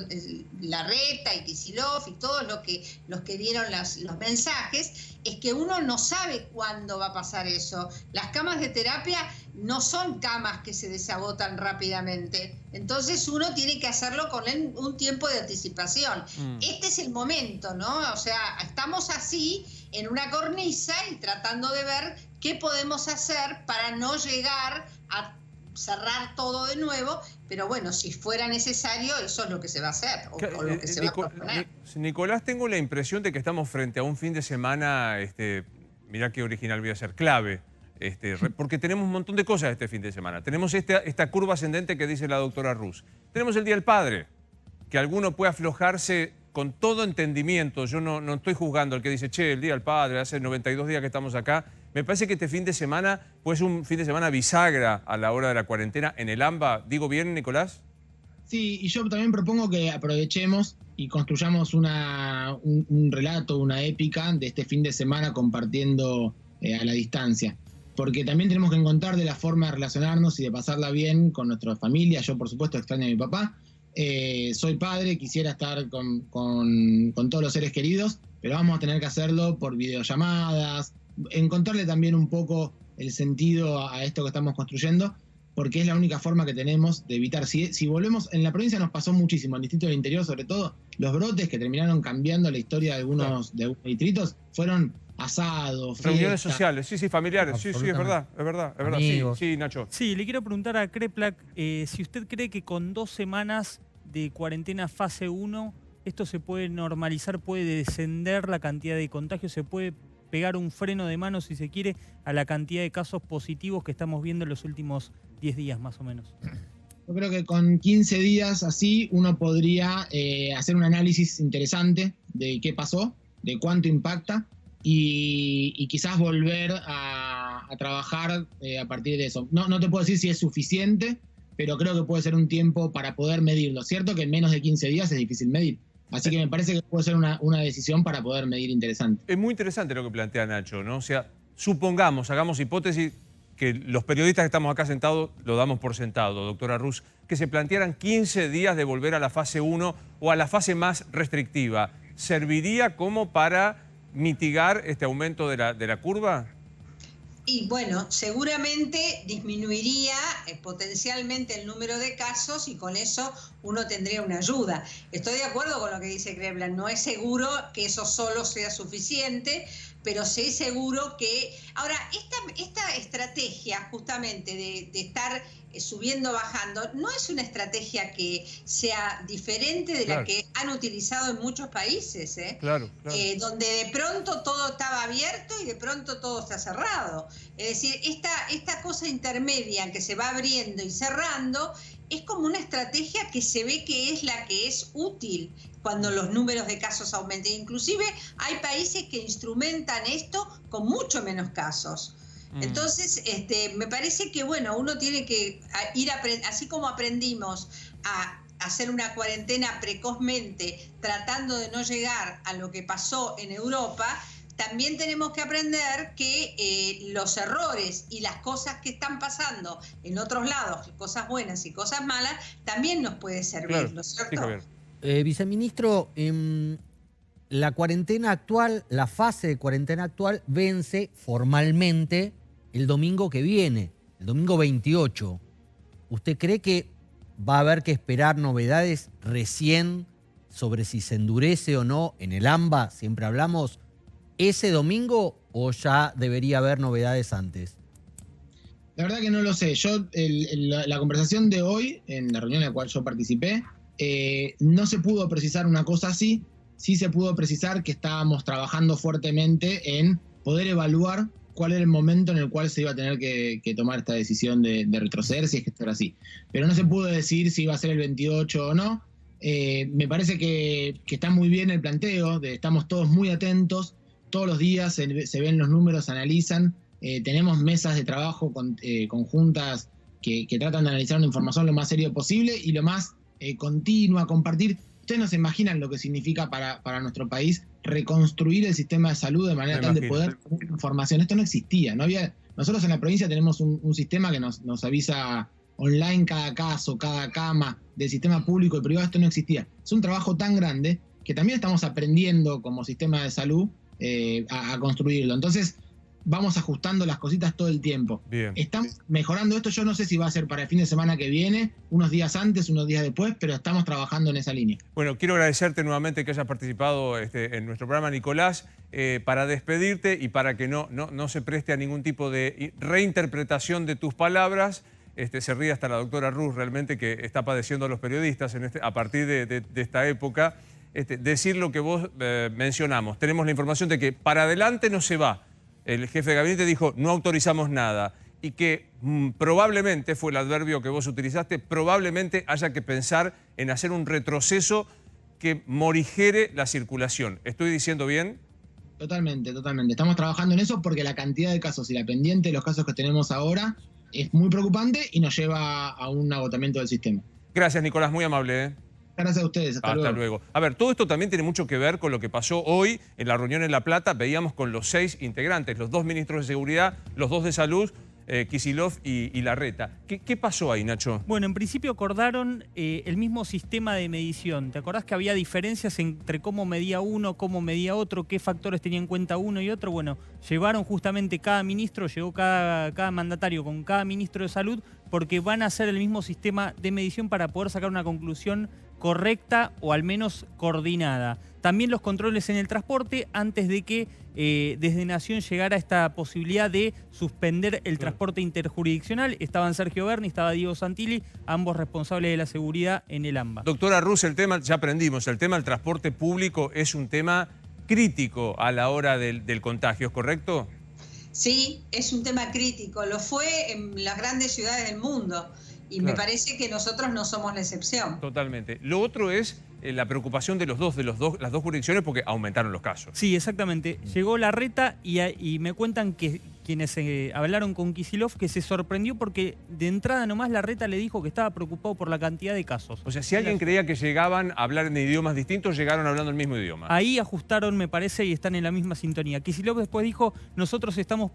Larreta y Kicillof y todos los que dieron los mensajes, es que uno no sabe cuándo va a pasar eso. Las camas de terapia no son camas que se desagotan rápidamente. Entonces uno tiene que hacerlo con un tiempo de anticipación. Este es el momento, ¿no? O sea, estamos así en una cornisa y tratando de ver qué podemos hacer para no llegar a cerrar todo de nuevo, pero bueno, si fuera necesario, eso es lo que se va a hacer, o lo que se va a proponer. Nicolás, tengo la impresión de que estamos frente a un fin de semana, mirá qué original voy a ser, clave, porque tenemos un montón de cosas este fin de semana. Tenemos esta curva ascendente que dice la doctora Rus. Tenemos el Día del Padre, que alguno puede aflojarse con todo entendimiento. Yo no estoy juzgando al que dice, che, el Día del Padre, hace 92 días que estamos acá. Me parece que este fin de semana puede ser un fin de semana bisagra a la hora de la cuarentena en el AMBA. ¿Digo bien, Nicolás? Sí, y yo también propongo que aprovechemos y construyamos un relato, una épica de este fin de semana compartiendo a la distancia. Porque también tenemos que encontrar de la forma de relacionarnos y de pasarla bien con nuestra familia. Yo, por supuesto, extraño a mi papá. Soy padre, quisiera estar con todos los seres queridos, pero vamos a tener que hacerlo por videollamadas, encontrarle también un poco el sentido a esto que estamos construyendo, porque es la única forma que tenemos de evitar. Si volvemos, en la provincia nos pasó muchísimo, en el distrito del interior sobre todo, los brotes que terminaron cambiando la historia de algunos distritos fueron asados, reuniones fiestas. sociales, sí, familiares, sí, es verdad, Amigos. sí, Nacho. Sí, le quiero preguntar a Kreplak si usted cree que con 2 semanas de cuarentena fase 1 esto se puede normalizar, puede descender la cantidad de contagios, se puede pegar un freno de mano, si se quiere, a la cantidad de casos positivos que estamos viendo en los últimos 10 días más o menos. Yo creo que con 15 días así uno podría hacer un análisis interesante de qué pasó, de cuánto impacta y quizás volver a trabajar a partir de eso. No te puedo decir si es suficiente, pero creo que puede ser un tiempo para poder medirlo. Cierto que en menos de 15 días es difícil medir. Así que me parece que puede ser una decisión para poder medir interesante. Es muy interesante lo que plantea Nacho, ¿no? O sea, supongamos, hagamos hipótesis, que los periodistas que estamos acá sentados lo damos por sentado, doctora Rus, que se plantearan 15 días de volver a la fase 1 o a la fase más restrictiva. ¿Serviría como para mitigar este aumento de la curva? Y bueno, seguramente disminuiría potencialmente el número de casos y con eso uno tendría una ayuda. Estoy de acuerdo con lo que dice Kreplak, no es seguro que eso solo sea suficiente, pero sí seguro que... Ahora, esta estrategia justamente de estar subiendo, bajando, no es una estrategia que sea diferente de la que han utilizado en muchos países, Claro. donde de pronto todo estaba abierto y de pronto todo está cerrado. Es decir, esta cosa intermedia en que se va abriendo y cerrando es como una estrategia que se ve que es la que es útil cuando los números de casos aumenten. Inclusive hay países que instrumentan esto con mucho menos casos. Entonces, me parece que, bueno, uno tiene que ir, así como aprendimos a hacer una cuarentena precozmente, tratando de no llegar a lo que pasó en Europa, también tenemos que aprender que los errores y las cosas que están pasando en otros lados, cosas buenas y cosas malas, también nos puede servir, ¿no es cierto? Viceministro, la cuarentena actual, la fase de cuarentena actual vence formalmente el domingo que viene, el domingo 28. ¿Usted cree que va a haber que esperar novedades recién sobre si se endurece o no en el AMBA? Siempre hablamos ese domingo o ya debería haber novedades antes. La verdad que no lo sé. Yo, la conversación de hoy, en la reunión en la cual yo participé, no se pudo precisar una cosa así. Sí se pudo precisar que estábamos trabajando fuertemente en poder evaluar cuál era el momento en el cual se iba a tener que tomar esta decisión de retroceder, si es que esto era así. Pero no se pudo decir si iba a ser el 28 o no. Me parece que está muy bien el planteo, estamos todos muy atentos, todos los días se ven los números, se analizan, tenemos mesas de trabajo conjuntas que tratan de analizar una información lo más serio posible y lo más continua, compartir. Ustedes no se imaginan lo que significa para nuestro país reconstruir el sistema de salud de manera tal de poder tener información. Esto no existía, no había. Nosotros en la provincia tenemos un sistema que nos avisa online cada caso, cada cama, del sistema público y privado. Esto no existía. Es un trabajo tan grande que también estamos aprendiendo como sistema de salud a construirlo. Entonces vamos ajustando las cositas todo el tiempo. Bien. Estamos mejorando esto. Yo no sé si va a ser para el fin de semana que viene, unos días antes, unos días después, pero estamos trabajando en esa línea. Bueno, quiero agradecerte nuevamente que hayas participado en nuestro programa, Nicolás, para despedirte y para que no se preste a ningún tipo de reinterpretación de tus palabras. Se ríe hasta la doctora Rus, realmente, que está padeciendo a los periodistas a partir de esta época. Decir lo que vos mencionamos. Tenemos la información de que para adelante no se va. El jefe de gabinete dijo, no autorizamos nada. Y que probablemente, fue el adverbio que vos utilizaste, probablemente haya que pensar en hacer un retroceso que morigere la circulación. ¿Estoy diciendo bien? Totalmente, totalmente. Estamos trabajando en eso porque la cantidad de casos y la pendiente de los casos que tenemos ahora es muy preocupante y nos lleva a un agotamiento del sistema. Gracias, Nicolás, muy amable. Gracias a ustedes. Hasta luego. A ver, todo esto también tiene mucho que ver con lo que pasó hoy en la reunión en La Plata. Veíamos con los 6 integrantes, los 2 ministros de Seguridad, los 2 de Salud, Kicillof y Larreta. ¿Qué pasó ahí, Nacho? Bueno, en principio acordaron el mismo sistema de medición. ¿Te acordás que había diferencias entre cómo medía uno, cómo medía otro, qué factores tenía en cuenta uno y otro? Bueno, llevaron justamente cada ministro, llegó cada mandatario con cada ministro de salud, porque van a hacer el mismo sistema de medición para poder sacar una conclusión correcta o al menos coordinada. También los controles en el transporte antes de que desde Nación llegara esta posibilidad de suspender el transporte interjurisdiccional. Estaban Sergio Berni, estaba Diego Santilli, ambos responsables de la seguridad en el AMBA. Doctora Ruz, el tema, ya aprendimos, el tema del transporte público es un tema crítico a la hora del contagio, ¿es correcto? Sí, es un tema crítico. Lo fue en las grandes ciudades del mundo. Y me parece que nosotros no somos la excepción. Totalmente. Lo otro es la preocupación de las dos jurisdicciones porque aumentaron los casos. Sí, exactamente. Llegó Larreta y me cuentan que quienes hablaron con Kicillof que se sorprendió porque de entrada nomás Larreta le dijo que estaba preocupado por la cantidad de casos. O sea, si alguien creía que llegaban a hablar en idiomas distintos, llegaron hablando el mismo idioma. Ahí ajustaron, me parece, y están en la misma sintonía. Kicillof después dijo, nosotros estamos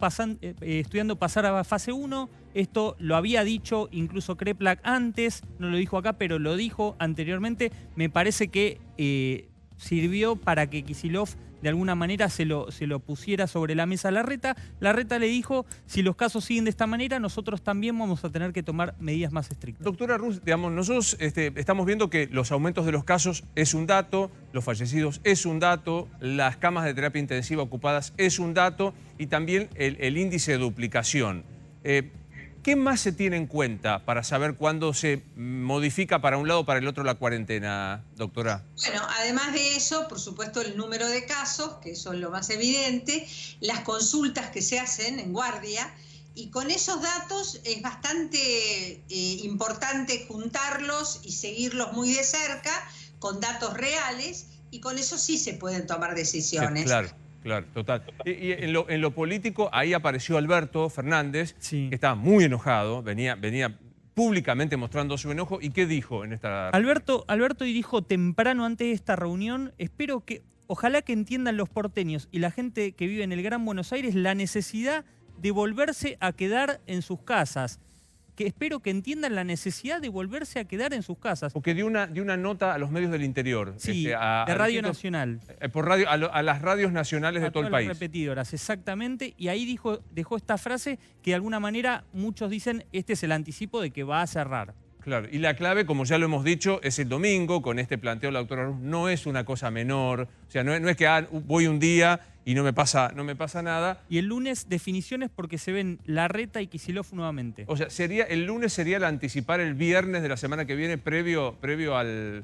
estudiando pasar a fase 1, esto lo había dicho incluso Kreplak antes, no lo dijo acá, pero lo dijo anteriormente. Me parece que sirvió para que Kicillof de alguna manera se lo pusiera sobre la mesa a Larreta. Larreta le dijo, si los casos siguen de esta manera, nosotros también vamos a tener que tomar medidas más estrictas. Doctora Ruz, digamos, nosotros estamos viendo que los aumentos de los casos es un dato, los fallecidos es un dato, las camas de terapia intensiva ocupadas es un dato y también el índice de duplicación. ¿Qué más se tiene en cuenta para saber cuándo se modifica para un lado o para el otro la cuarentena, doctora? Bueno, además de eso, por supuesto, el número de casos, que eso es lo más evidente, las consultas que se hacen en guardia, y con esos datos es bastante importante juntarlos y seguirlos muy de cerca, con datos reales, y con eso sí se pueden tomar decisiones. Claro. Claro, total. Y en lo político, ahí apareció Alberto Fernández, que estaba muy enojado, venía públicamente mostrando su enojo. ¿Y qué dijo en esta...? Alberto dijo temprano antes de esta reunión, ojalá que entiendan los porteños y la gente que vive en el Gran Buenos Aires la necesidad de volverse a quedar en sus casas. Que espero que entiendan la necesidad de volverse a quedar en sus casas. Porque dio una nota a los medios del interior. Sí, de Radio Nacional. Por radio, a las radios nacionales de todo el país. A repetidoras, exactamente. Y ahí dejó esta frase que de alguna manera muchos dicen, este es el anticipo de que va a cerrar. Claro, y la clave, como ya lo hemos dicho, es el domingo, con este planteo de la doctora Ruz, no es una cosa menor. O sea, no es que voy un día y no me pasa nada. Y el lunes definiciones porque se ven Larreta y Kicillof nuevamente. O sea, el lunes sería el anticipar el viernes de la semana que viene previo al...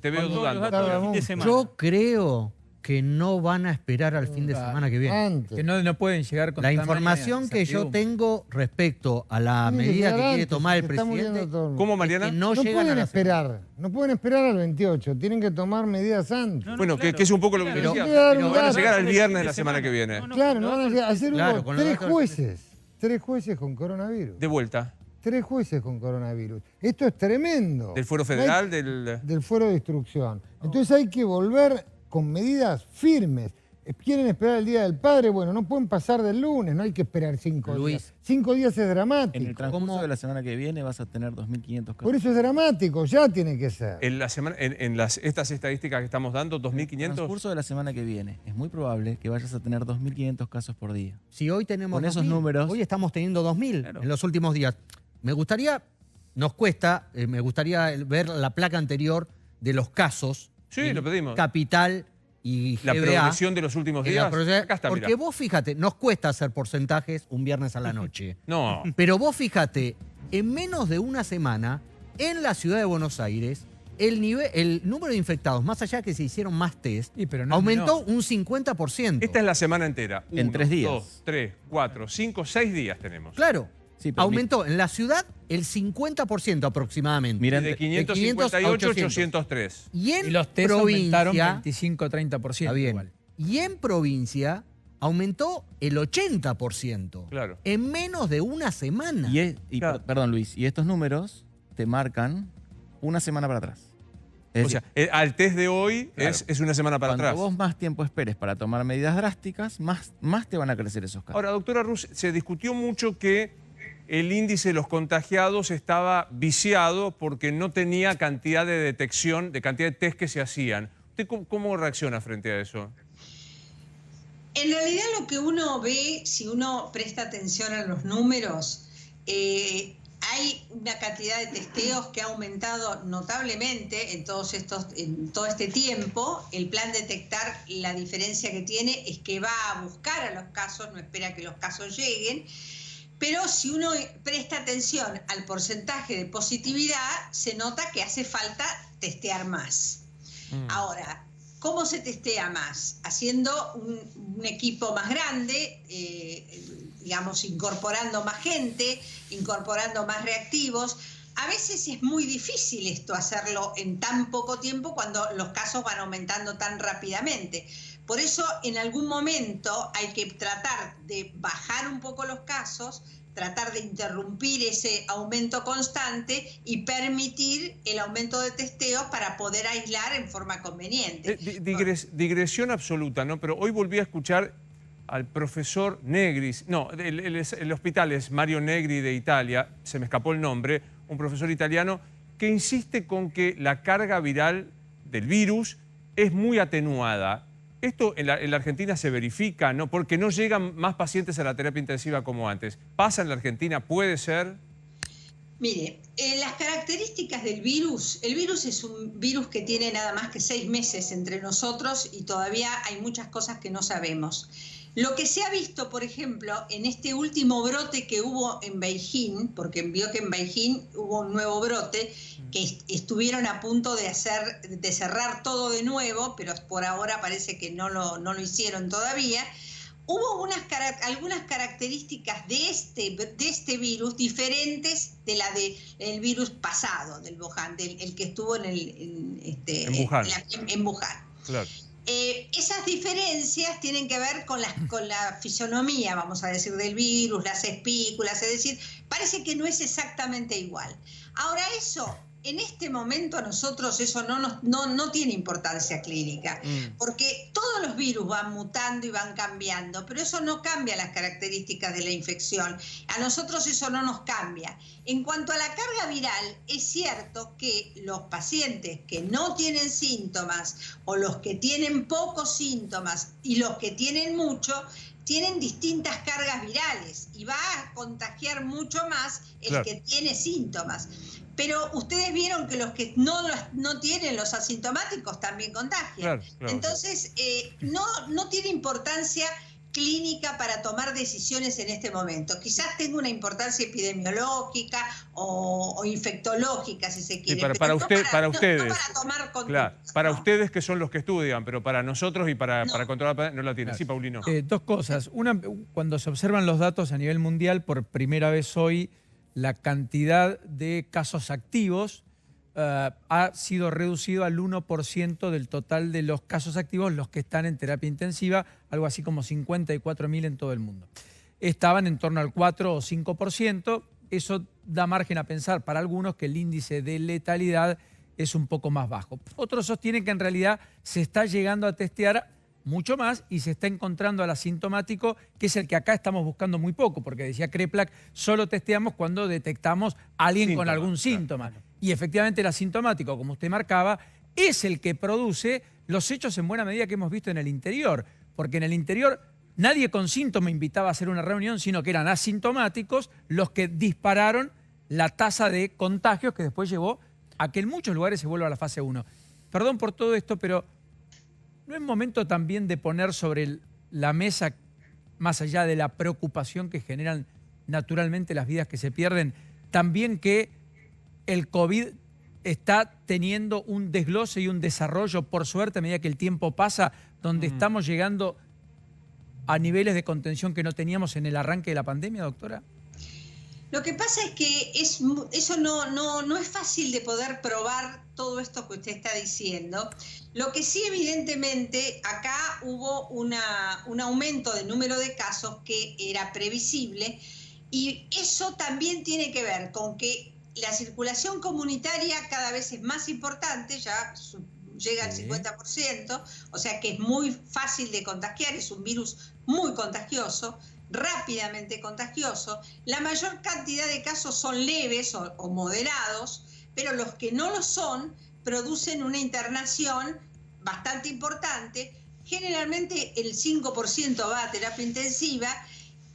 Te veo dudando. Yo creo que no van a esperar al fin de semana que viene. Antes. Que no pueden llegar con la información que yo tengo respecto a la medida que quiere tomar el presidente. ¿Cómo, Mariana? No pueden esperar. No pueden esperar al 28. Tienen que tomar medidas antes. Bueno, claro, que es un poco lo que decía. Pero van a llegar al viernes de la semana que viene. Claro, no van a hacer tres jueces. 3 jueces con coronavirus. De vuelta. 3 jueces con coronavirus. Esto es tremendo. ¿Del fuero federal? Del fuero de instrucción. Entonces hay que volver con medidas firmes. ¿Quieren esperar el Día del Padre? Bueno, no pueden pasar del lunes, no hay que esperar 5 días. 5 días es dramático. En el transcurso de la semana que viene vas a tener 2.500 casos. Por eso es dramático, ya tiene que ser. Estas estadísticas que estamos dando, 2.500... En el transcurso de la semana que viene es muy probable que vayas a tener 2.500 casos por día. Si hoy tenemos con esos números... Hoy estamos teniendo 2.000 en los últimos días. Me gustaría ver la placa anterior de los casos. Sí, lo pedimos. Capital y GBA. La progresión de los últimos días. Acá está, porque vos fíjate, nos cuesta hacer porcentajes un viernes a la noche. No. Pero vos fíjate, en menos de una semana, en la ciudad de Buenos Aires, el número de infectados, más allá de que se hicieron más test, aumentó un 50%. Esta es la semana entera. En 3 días. 2, 3, 4, 5, 6 días tenemos. Claro. Sí, aumentó en la ciudad el 50% aproximadamente. Miren, de 558 a 803. Y los test aumentaron 25-30%. Está bien. Igual. Y en provincia aumentó el 80%. Claro. En menos de una semana. Perdón, Luis, y estos números te marcan una semana para atrás. O sea, al test de hoy claro, es una semana para atrás. Cuanto vos más tiempo esperes para tomar medidas drásticas, más te van a crecer esos casos. Ahora, doctora Rus, se discutió mucho que el índice de los contagiados estaba viciado porque no tenía cantidad de detección, de cantidad de test que se hacían. ¿Usted cómo reacciona frente a eso? En realidad lo que uno ve, si uno presta atención a los números, hay una cantidad de testeos que ha aumentado notablemente en todo este tiempo. El plan detectar, la diferencia que tiene es que va a buscar a los casos, no espera que los casos lleguen. Pero si uno presta atención al porcentaje de positividad, se nota que hace falta testear más. Ahora, ¿cómo se testea más? Haciendo un equipo más grande, digamos, incorporando más gente, incorporando más reactivos. A veces es muy difícil esto hacerlo en tan poco tiempo cuando los casos van aumentando tan rápidamente. Por eso, en algún momento hay que tratar de bajar un poco los casos, tratar de interrumpir ese aumento constante y permitir el aumento de testeos para poder aislar en forma conveniente. Digresión absoluta, ¿no? Pero hoy volví a escuchar al profesor Negris, no, el hospital es Mario Negri de Italia, se me escapó el nombre, un profesor italiano que insiste con que la carga viral del virus es muy atenuada. Esto en la Argentina se verifica, ¿no? Porque no llegan más pacientes a la terapia intensiva como antes. ¿Pasa en la Argentina? ¿Puede ser? Mire, las características del virus, el virus es un virus que tiene nada más que 6 meses entre nosotros y todavía hay muchas cosas que no sabemos. Lo que se ha visto, por ejemplo, en este último brote que hubo en Beijing, porque vio que en Beijing hubo un nuevo brote, que estuvieron a punto de cerrar todo de nuevo, pero por ahora parece que no lo hicieron todavía. Hubo algunas características de este virus diferentes de la del virus pasado, del Wuhan, el que estuvo en Wuhan. Claro. Esas diferencias tienen que ver con la fisonomía, vamos a decir, del virus, las espículas, es decir, parece que no es exactamente igual. Ahora eso, en este momento a nosotros eso no tiene importancia clínica, porque todos los virus van mutando y van cambiando, pero eso no cambia las características de la infección. A nosotros eso no nos cambia. En cuanto a la carga viral, es cierto que los pacientes que no tienen síntomas o los que tienen pocos síntomas y los que tienen mucho, tienen distintas cargas virales y va a contagiar mucho más el que tiene síntomas. Pero ustedes vieron que los que no tienen los asintomáticos también contagian. Claro. Entonces, no tiene importancia clínica para tomar decisiones en este momento. Quizás tenga una importancia epidemiológica o infectológica, si se quiere. Sí, para ustedes. No para tomar conductas. Claro, para ustedes que son los que estudian, pero para nosotros y para controlar no la tienen. Claro. Sí, Paulino. Dos cosas. Una, cuando se observan los datos a nivel mundial, por primera vez hoy, la cantidad de casos activos ha sido reducido al 1% del total de los casos activos, los que están en terapia intensiva, algo así como 54.000 en todo el mundo. Estaban en torno al 4 o 5%, eso da margen a pensar para algunos que el índice de letalidad es un poco más bajo. Otros sostienen que en realidad se está llegando a testear mucho más y se está encontrando al asintomático, que es el que acá estamos buscando muy poco, porque decía Kreplak, solo testeamos cuando detectamos a alguien con algún síntoma. Claro. Y efectivamente el asintomático, como usted marcaba, es el que produce los hechos en buena medida que hemos visto en el interior, porque en el interior nadie con síntoma invitaba a hacer una reunión, sino que eran asintomáticos los que dispararon la tasa de contagios que después llevó a que en muchos lugares se vuelva a la fase 1. Perdón por todo esto, pero ¿no es momento también de poner sobre la mesa, más allá de la preocupación que generan naturalmente las vidas que se pierden, también que el COVID está teniendo un desglose y un desarrollo, por suerte, a medida que el tiempo pasa, donde estamos llegando a niveles de contención que no teníamos en el arranque de la pandemia, doctora? Lo que pasa es que eso no es fácil de poder probar todo esto que usted está diciendo. Lo que sí, evidentemente, acá hubo un aumento del número de casos que era previsible y eso también tiene que ver con que La circulación comunitaria cada vez es más importante, ya llega al 50%, o sea que es muy fácil de contagiar, es un virus muy contagioso, rápidamente contagioso. La mayor cantidad de casos son leves o moderados, pero los que no lo son producen una internación bastante importante. Generalmente el 5% va a terapia intensiva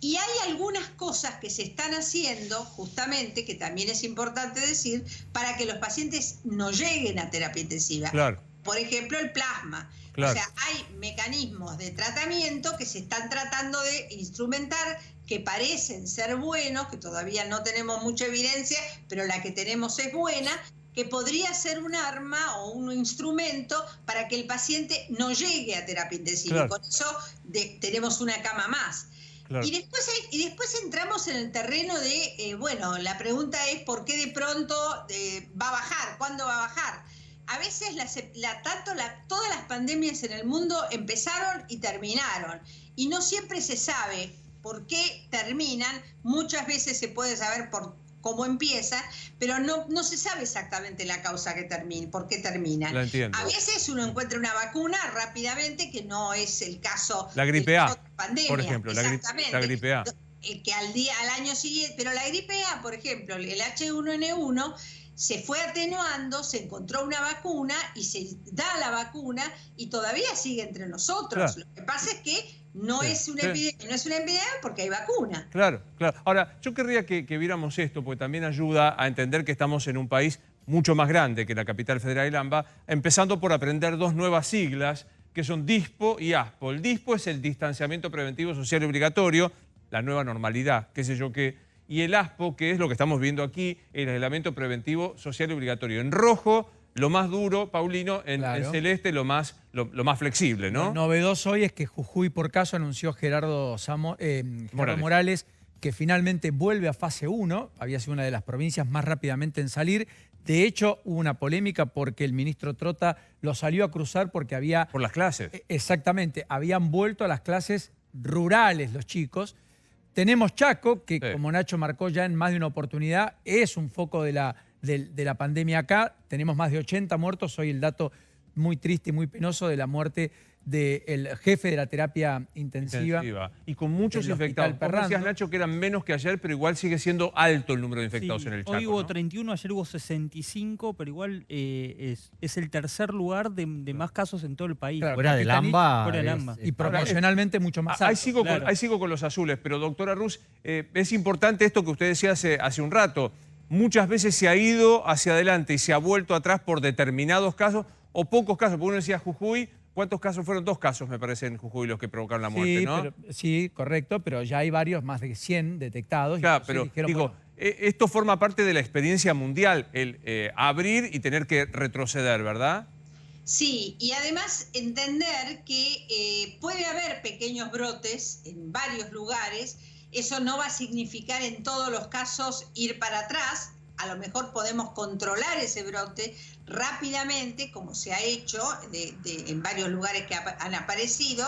y hay algunas cosas que se están haciendo, justamente, que también es importante decir, para que los pacientes no lleguen a terapia intensiva. Claro. Por ejemplo, el plasma. Claro. O sea, hay mecanismos de tratamiento que se están tratando de instrumentar, que parecen ser buenos, que todavía no tenemos mucha evidencia, pero la que tenemos es buena, que podría ser un arma o un instrumento para que el paciente no llegue a terapia intensiva. Claro. Y con eso tenemos una cama más. Claro. Y después entramos en el terreno de, bueno, la pregunta es ¿por qué de pronto va a bajar? ¿Cuándo va a bajar? A veces todas las pandemias en el mundo empezaron y terminaron. Y no siempre se sabe por qué terminan. Muchas veces se puede saber por cómo empieza, pero no se sabe exactamente la causa por qué termina. La entiendo. A veces uno encuentra una vacuna rápidamente, que no es el caso La gripe de A, otra pandemia. por ejemplo, la gripe A. Que al año siguiente, pero la gripe A, por ejemplo, el H1N1, se fue atenuando, se encontró una vacuna y se da la vacuna y todavía sigue entre nosotros. Claro. Lo que pasa es que no es una epidemia porque hay vacuna. Claro, claro. Ahora, yo querría que viéramos esto, porque también ayuda a entender que estamos en un país mucho más grande que la capital federal, el AMBA, empezando por aprender dos nuevas siglas, que son DISPO y ASPO. El DISPO es el distanciamiento preventivo social y obligatorio, la nueva normalidad, qué sé yo qué. Y el ASPO, que es lo que estamos viendo aquí, el aislamiento preventivo social y obligatorio. En rojo, lo más duro, Paulino, en celeste, lo más flexible, ¿no? Lo novedoso hoy es que Jujuy, por caso, anunció Gerardo Morales que finalmente vuelve a fase 1. Había sido una de las provincias más rápidamente en salir. De hecho, hubo una polémica porque el ministro Trota lo salió a cruzar porque había... Por las clases. Exactamente. Habían vuelto a las clases rurales los chicos. Tenemos Chaco, que como Nacho marcó ya en más de una oportunidad, es un foco de la pandemia acá. Tenemos más de 80 muertos. Hoy el dato muy triste y muy penoso de la muerte del jefe de la terapia intensiva. Y con muchos infectados. Vos decías, Nacho, que eran menos que ayer, pero igual sigue siendo alto el número de infectados en el Chaco. Hoy hubo 31, ayer hubo 65, pero igual es el tercer lugar de más casos en todo el país. Claro, fuera del AMBA. Y proporcionalmente mucho más alto. Ahí sigo con los azules, pero doctora Ruz, es importante esto que usted decía hace un rato. Muchas veces se ha ido hacia adelante y se ha vuelto atrás por determinados casos o pocos casos. Porque uno decía Jujuy, ¿cuántos casos fueron? 2 casos, me parece, en Jujuy los que provocaron la muerte, ¿no? Sí, correcto, pero ya hay varios, más de 100 detectados. Claro, pero digo, esto forma parte de la experiencia mundial, el abrir y tener que retroceder, ¿verdad? Sí, y además entender que puede haber pequeños brotes en varios lugares. Eso no va a significar en todos los casos ir para atrás. A lo mejor podemos controlar ese brote rápidamente, como se ha hecho en varios lugares que han aparecido,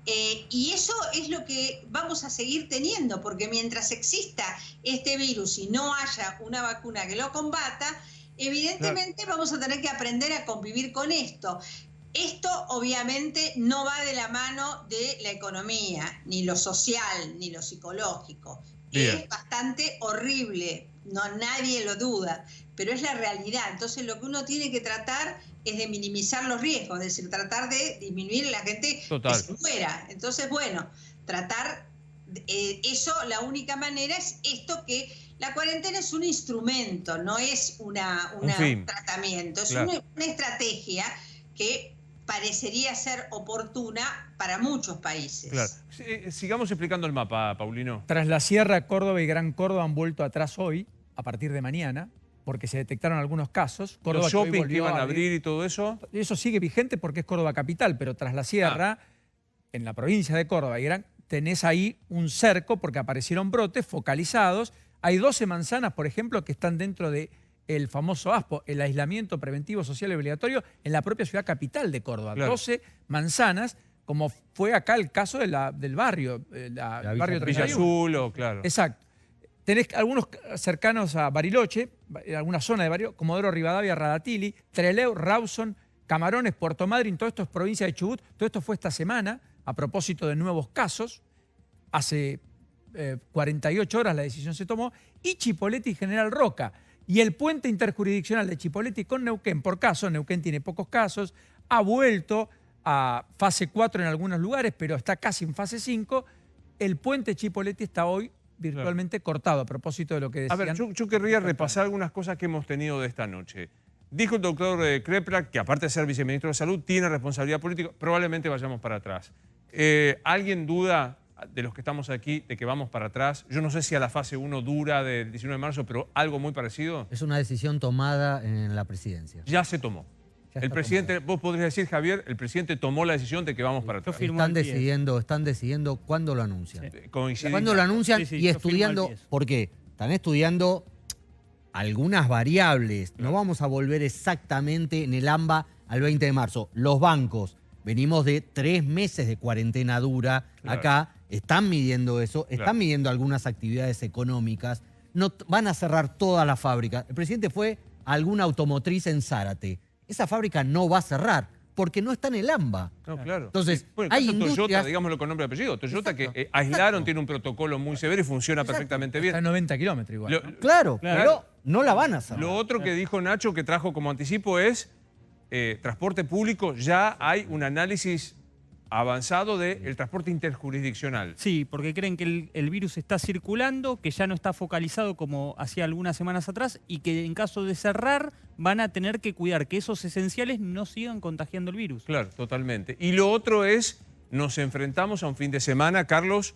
y eso es lo que vamos a seguir teniendo, porque mientras exista este virus y no haya una vacuna que lo combata, evidentemente vamos a tener que aprender a convivir con esto. Esto obviamente no va de la mano de la economía, ni lo social, ni lo psicológico. Es bastante horrible, nadie lo duda, pero es la realidad. Entonces lo que uno tiene que tratar es de minimizar los riesgos, es decir, tratar de disminuir a la gente que se muera. Entonces, bueno, tratar eso, la única manera es esto, que la cuarentena es un instrumento, no es un tratamiento, es una estrategia que parecería ser oportuna para muchos países. Claro. Sigamos explicando el mapa, Paulino. Tras la Sierra, Córdoba y Gran Córdoba han vuelto atrás hoy, a partir de mañana, porque se detectaron algunos casos. Córdoba, los shopping que iban a abrir y todo eso. Eso sigue vigente porque es Córdoba capital, pero tras la Sierra, en la provincia de Córdoba y tenés ahí un cerco porque aparecieron brotes focalizados. Hay 12 manzanas, por ejemplo, que están dentro de el famoso ASPO, el aislamiento preventivo social y obligatorio, en la propia ciudad capital de Córdoba. Claro. 12 manzanas, como fue acá el caso del barrio, el barrio 31. Villa Azul, claro. Exacto. tenés algunos cercanos a Bariloche, alguna zona de Bariloche, Comodoro Rivadavia, Radatili, Trelew, Rawson, Camarones, Puerto Madryn, todo esto es provincia de Chubut. Todo esto fue esta semana a propósito de nuevos casos. Hace 48 horas la decisión se tomó. Y Chipoleti y General Roca. Y el puente interjurisdiccional de Chipoleti con Neuquén, por caso, Neuquén tiene pocos casos, ha vuelto a fase 4 en algunos lugares, pero está casi en fase 5. El puente Chipoleti está hoy virtualmente cortado, a propósito de lo que decían. A ver, yo querría repasar algunas cosas que hemos tenido de esta noche. Dijo el doctor Kreplak que, aparte de ser viceministro de Salud, tiene responsabilidad política. Probablemente vayamos para atrás. ¿Alguien duda de los que estamos aquí de que vamos para atrás? Yo no sé si a la fase 1 dura del 19 de marzo, pero algo muy parecido. Es una decisión tomada en la presidencia. Ya se tomó. El presidente, vos podrías decir, Javier, el presidente tomó la decisión de que vamos para atrás. Están decidiendo cuándo lo anuncian. Sí. Cuándo lo anuncian Sí, y estudiando. ¿Por qué? Están estudiando algunas variables. No vamos a volver exactamente en el AMBA al 20 de marzo. Los bancos, venimos de 3 meses de cuarentena dura acá, están midiendo eso, están midiendo algunas actividades económicas. No van a cerrar todas las fábricas. El presidente fue a alguna automotriz en Zárate. Esa fábrica no va a cerrar porque no está en el AMBA. No, claro. Entonces, bueno, hay Toyota, industrias... digámoslo con nombre y apellido. Toyota que aislaron, tiene un protocolo muy severo y funciona perfectamente bien. Está a 90 kilómetros igual. Claro, pero no la van a cerrar. Lo otro que dijo Nacho, que trajo como anticipo, es transporte público. Ya hay un análisis avanzado del transporte interjurisdiccional. Sí, porque creen que el virus está circulando, que ya no está focalizado como hacía algunas semanas atrás y que en caso de cerrar van a tener que cuidar que esos esenciales no sigan contagiando el virus. Claro, totalmente. Y lo otro es, nos enfrentamos a un fin de semana, Carlos,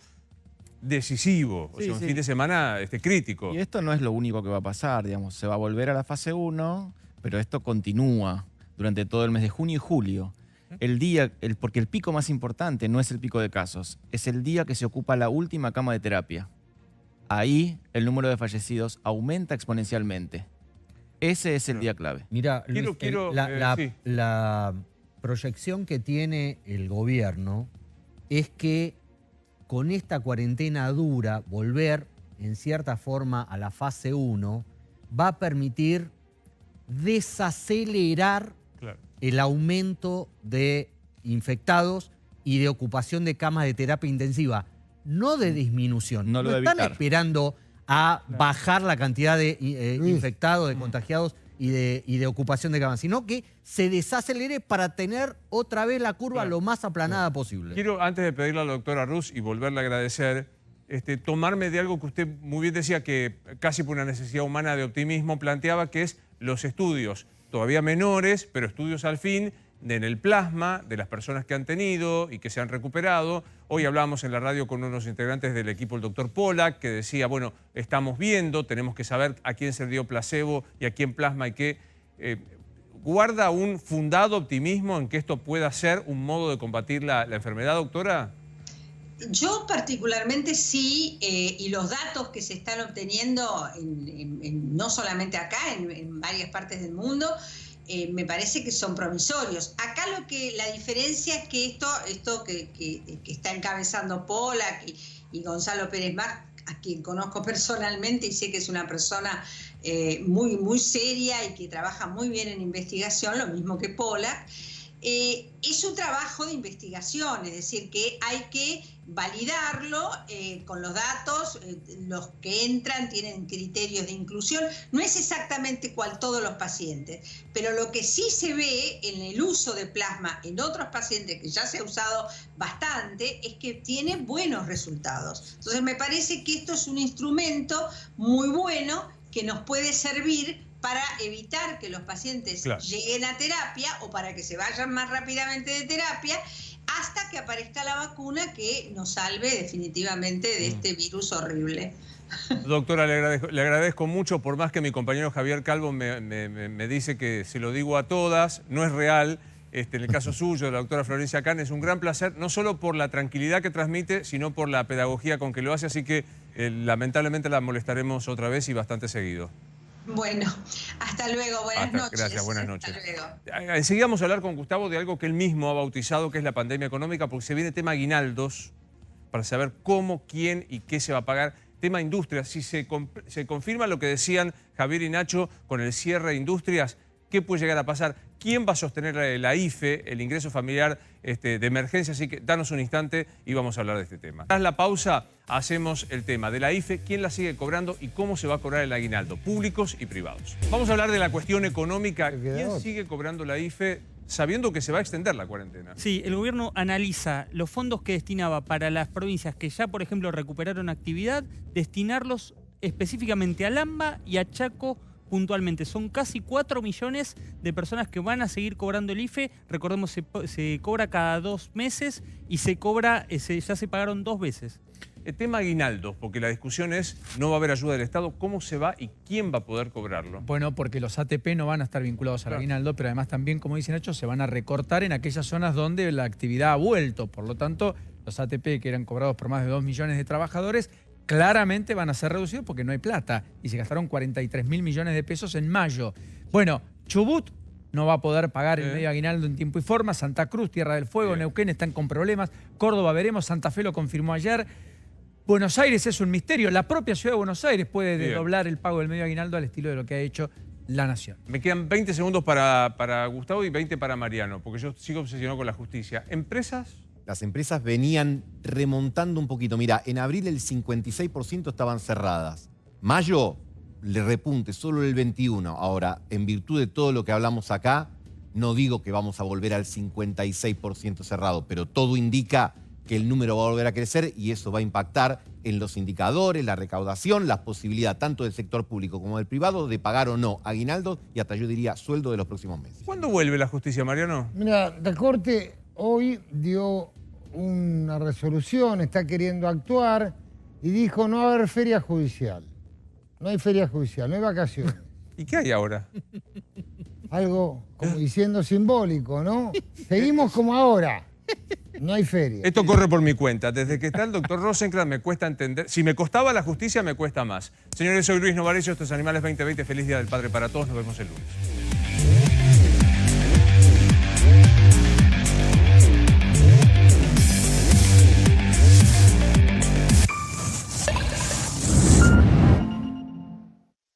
decisivo, o sea, un fin de semana crítico. Y esto no es lo único que va a pasar, digamos, se va a volver a la fase 1, pero esto continúa durante todo el mes de junio y julio. Porque el pico más importante no es el pico de casos, es el día que se ocupa la última cama de terapia. Ahí el número de fallecidos aumenta exponencialmente. Ese es el día clave. Mira, Luis, la proyección que tiene el gobierno es que con esta cuarentena dura, volver en cierta forma a la fase 1 va a permitir desacelerar el aumento de infectados y de ocupación de camas de terapia intensiva, no de disminución. No lo están evitar. esperando a bajar la cantidad de infectados, de contagiados y de ocupación de camas, sino que se desacelere para tener otra vez la curva lo más aplanada posible. Quiero, antes de pedirle a la doctora Rus y volverle a agradecer, tomarme de algo que usted muy bien decía, que casi por una necesidad humana de optimismo planteaba, que es los estudios, todavía menores, pero estudios al fin, en el plasma de las personas que han tenido y que se han recuperado. Hoy hablábamos en la radio con unos integrantes del equipo, el doctor Polak, que decía, bueno, estamos viendo, tenemos que saber a quién se dio placebo y a quién plasma y qué. ¿Guarda un fundado optimismo en que esto pueda ser un modo de combatir la enfermedad, doctora? Yo particularmente sí, y los datos que se están obteniendo, no solamente acá, en varias partes del mundo, me parece que son promisorios. Acá la diferencia es que esto que está encabezando Polak y Gonzalo Pérez Marc, a quien conozco personalmente y sé que es una persona muy, muy seria y que trabaja muy bien en investigación, lo mismo que Polak, es un trabajo de investigación, es decir, que hay que validarlo con los datos, los que entran tienen criterios de inclusión, no es exactamente cual todos los pacientes, pero lo que sí se ve en el uso de plasma en otros pacientes, que ya se ha usado bastante, es que tiene buenos resultados. Entonces me parece que esto es un instrumento muy bueno que nos puede servir para evitar que los pacientes lleguen a terapia o para que se vayan más rápidamente de terapia hasta que aparezca la vacuna que nos salve definitivamente de este virus horrible. Doctora, le agradezco mucho, por más que mi compañero Javier Calvo me dice que se lo digo a todas, no es real. En el caso suyo, de la doctora Florencia Kahn, es un gran placer, no solo por la tranquilidad que transmite, sino por la pedagogía con que lo hace, así que lamentablemente la molestaremos otra vez y bastante seguido. Bueno, hasta luego, buenas noches. Gracias, buenas noches. Hasta luego. Enseguida vamos a hablar con Gustavo de algo que él mismo ha bautizado, que es la pandemia económica, porque se viene tema aguinaldos, para saber cómo, quién y qué se va a pagar. Tema industrias, si se confirma lo que decían Javier y Nacho con el cierre de industrias, ¿qué puede llegar a pasar? ¿Quién va a sostener la IFE, el ingreso familiar de emergencia? Así que danos un instante y vamos a hablar de este tema. Tras la pausa hacemos el tema de la IFE, quién la sigue cobrando y cómo se va a cobrar el aguinaldo, públicos y privados. Vamos a hablar de la cuestión económica. ¿Quién sigue cobrando la IFE sabiendo que se va a extender la cuarentena? Sí, el gobierno analiza los fondos que destinaba para las provincias que ya, por ejemplo, recuperaron actividad, destinarlos específicamente al AMBA y a Chaco puntualmente. Son casi 4 millones de personas que van a seguir cobrando el IFE. Recordemos, se cobra cada 2 meses y ya se pagaron 2 veces. El tema aguinaldo, porque la discusión es, no va a haber ayuda del Estado, ¿cómo se va y quién va a poder cobrarlo? Bueno, porque los ATP no van a estar vinculados al aguinaldo, pero además también, como dice Nacho, se van a recortar en aquellas zonas donde la actividad ha vuelto. Por lo tanto, los ATP que eran cobrados por más de 2 millones de trabajadores, claramente van a ser reducidos porque no hay plata. Y se gastaron 43.000 millones de pesos en mayo. Bueno, Chubut no va a poder pagar el medio aguinaldo en tiempo y forma. Santa Cruz, Tierra del Fuego, Neuquén están con problemas. Córdoba veremos, Santa Fe lo confirmó ayer. Buenos Aires es un misterio. La propia ciudad de Buenos Aires puede desdoblar el pago del medio aguinaldo al estilo de lo que ha hecho la Nación. Me quedan 20 segundos para Gustavo y 20 para Mariano, porque yo sigo obsesionado con la justicia. ¿Empresas? Las empresas venían remontando un poquito. Mira, en abril el 56% estaban cerradas. Mayo le repunte, solo el 21%. Ahora, en virtud de todo lo que hablamos acá, no digo que vamos a volver al 56% cerrado, pero todo indica que el número va a volver a crecer y eso va a impactar en los indicadores, la recaudación, la posibilidad tanto del sector público como del privado de pagar o no aguinaldos y hasta yo diría sueldo de los próximos meses. ¿Cuándo vuelve la justicia, Mariano? Mira, la Corte hoy dio una resolución, está queriendo actuar y dijo no va a haber feria judicial. No hay feria judicial, no hay vacaciones. ¿Y qué hay ahora? Algo como diciendo simbólico, ¿no? Seguimos como ahora. No hay feria. Esto corre por mi cuenta. Desde que está el doctor Rosenkrantz me cuesta entender. Si me costaba la justicia, me cuesta más. Señores, soy Luis Novarecio, esto es Animales 2020. Feliz Día del Padre para todos. Nos vemos el lunes.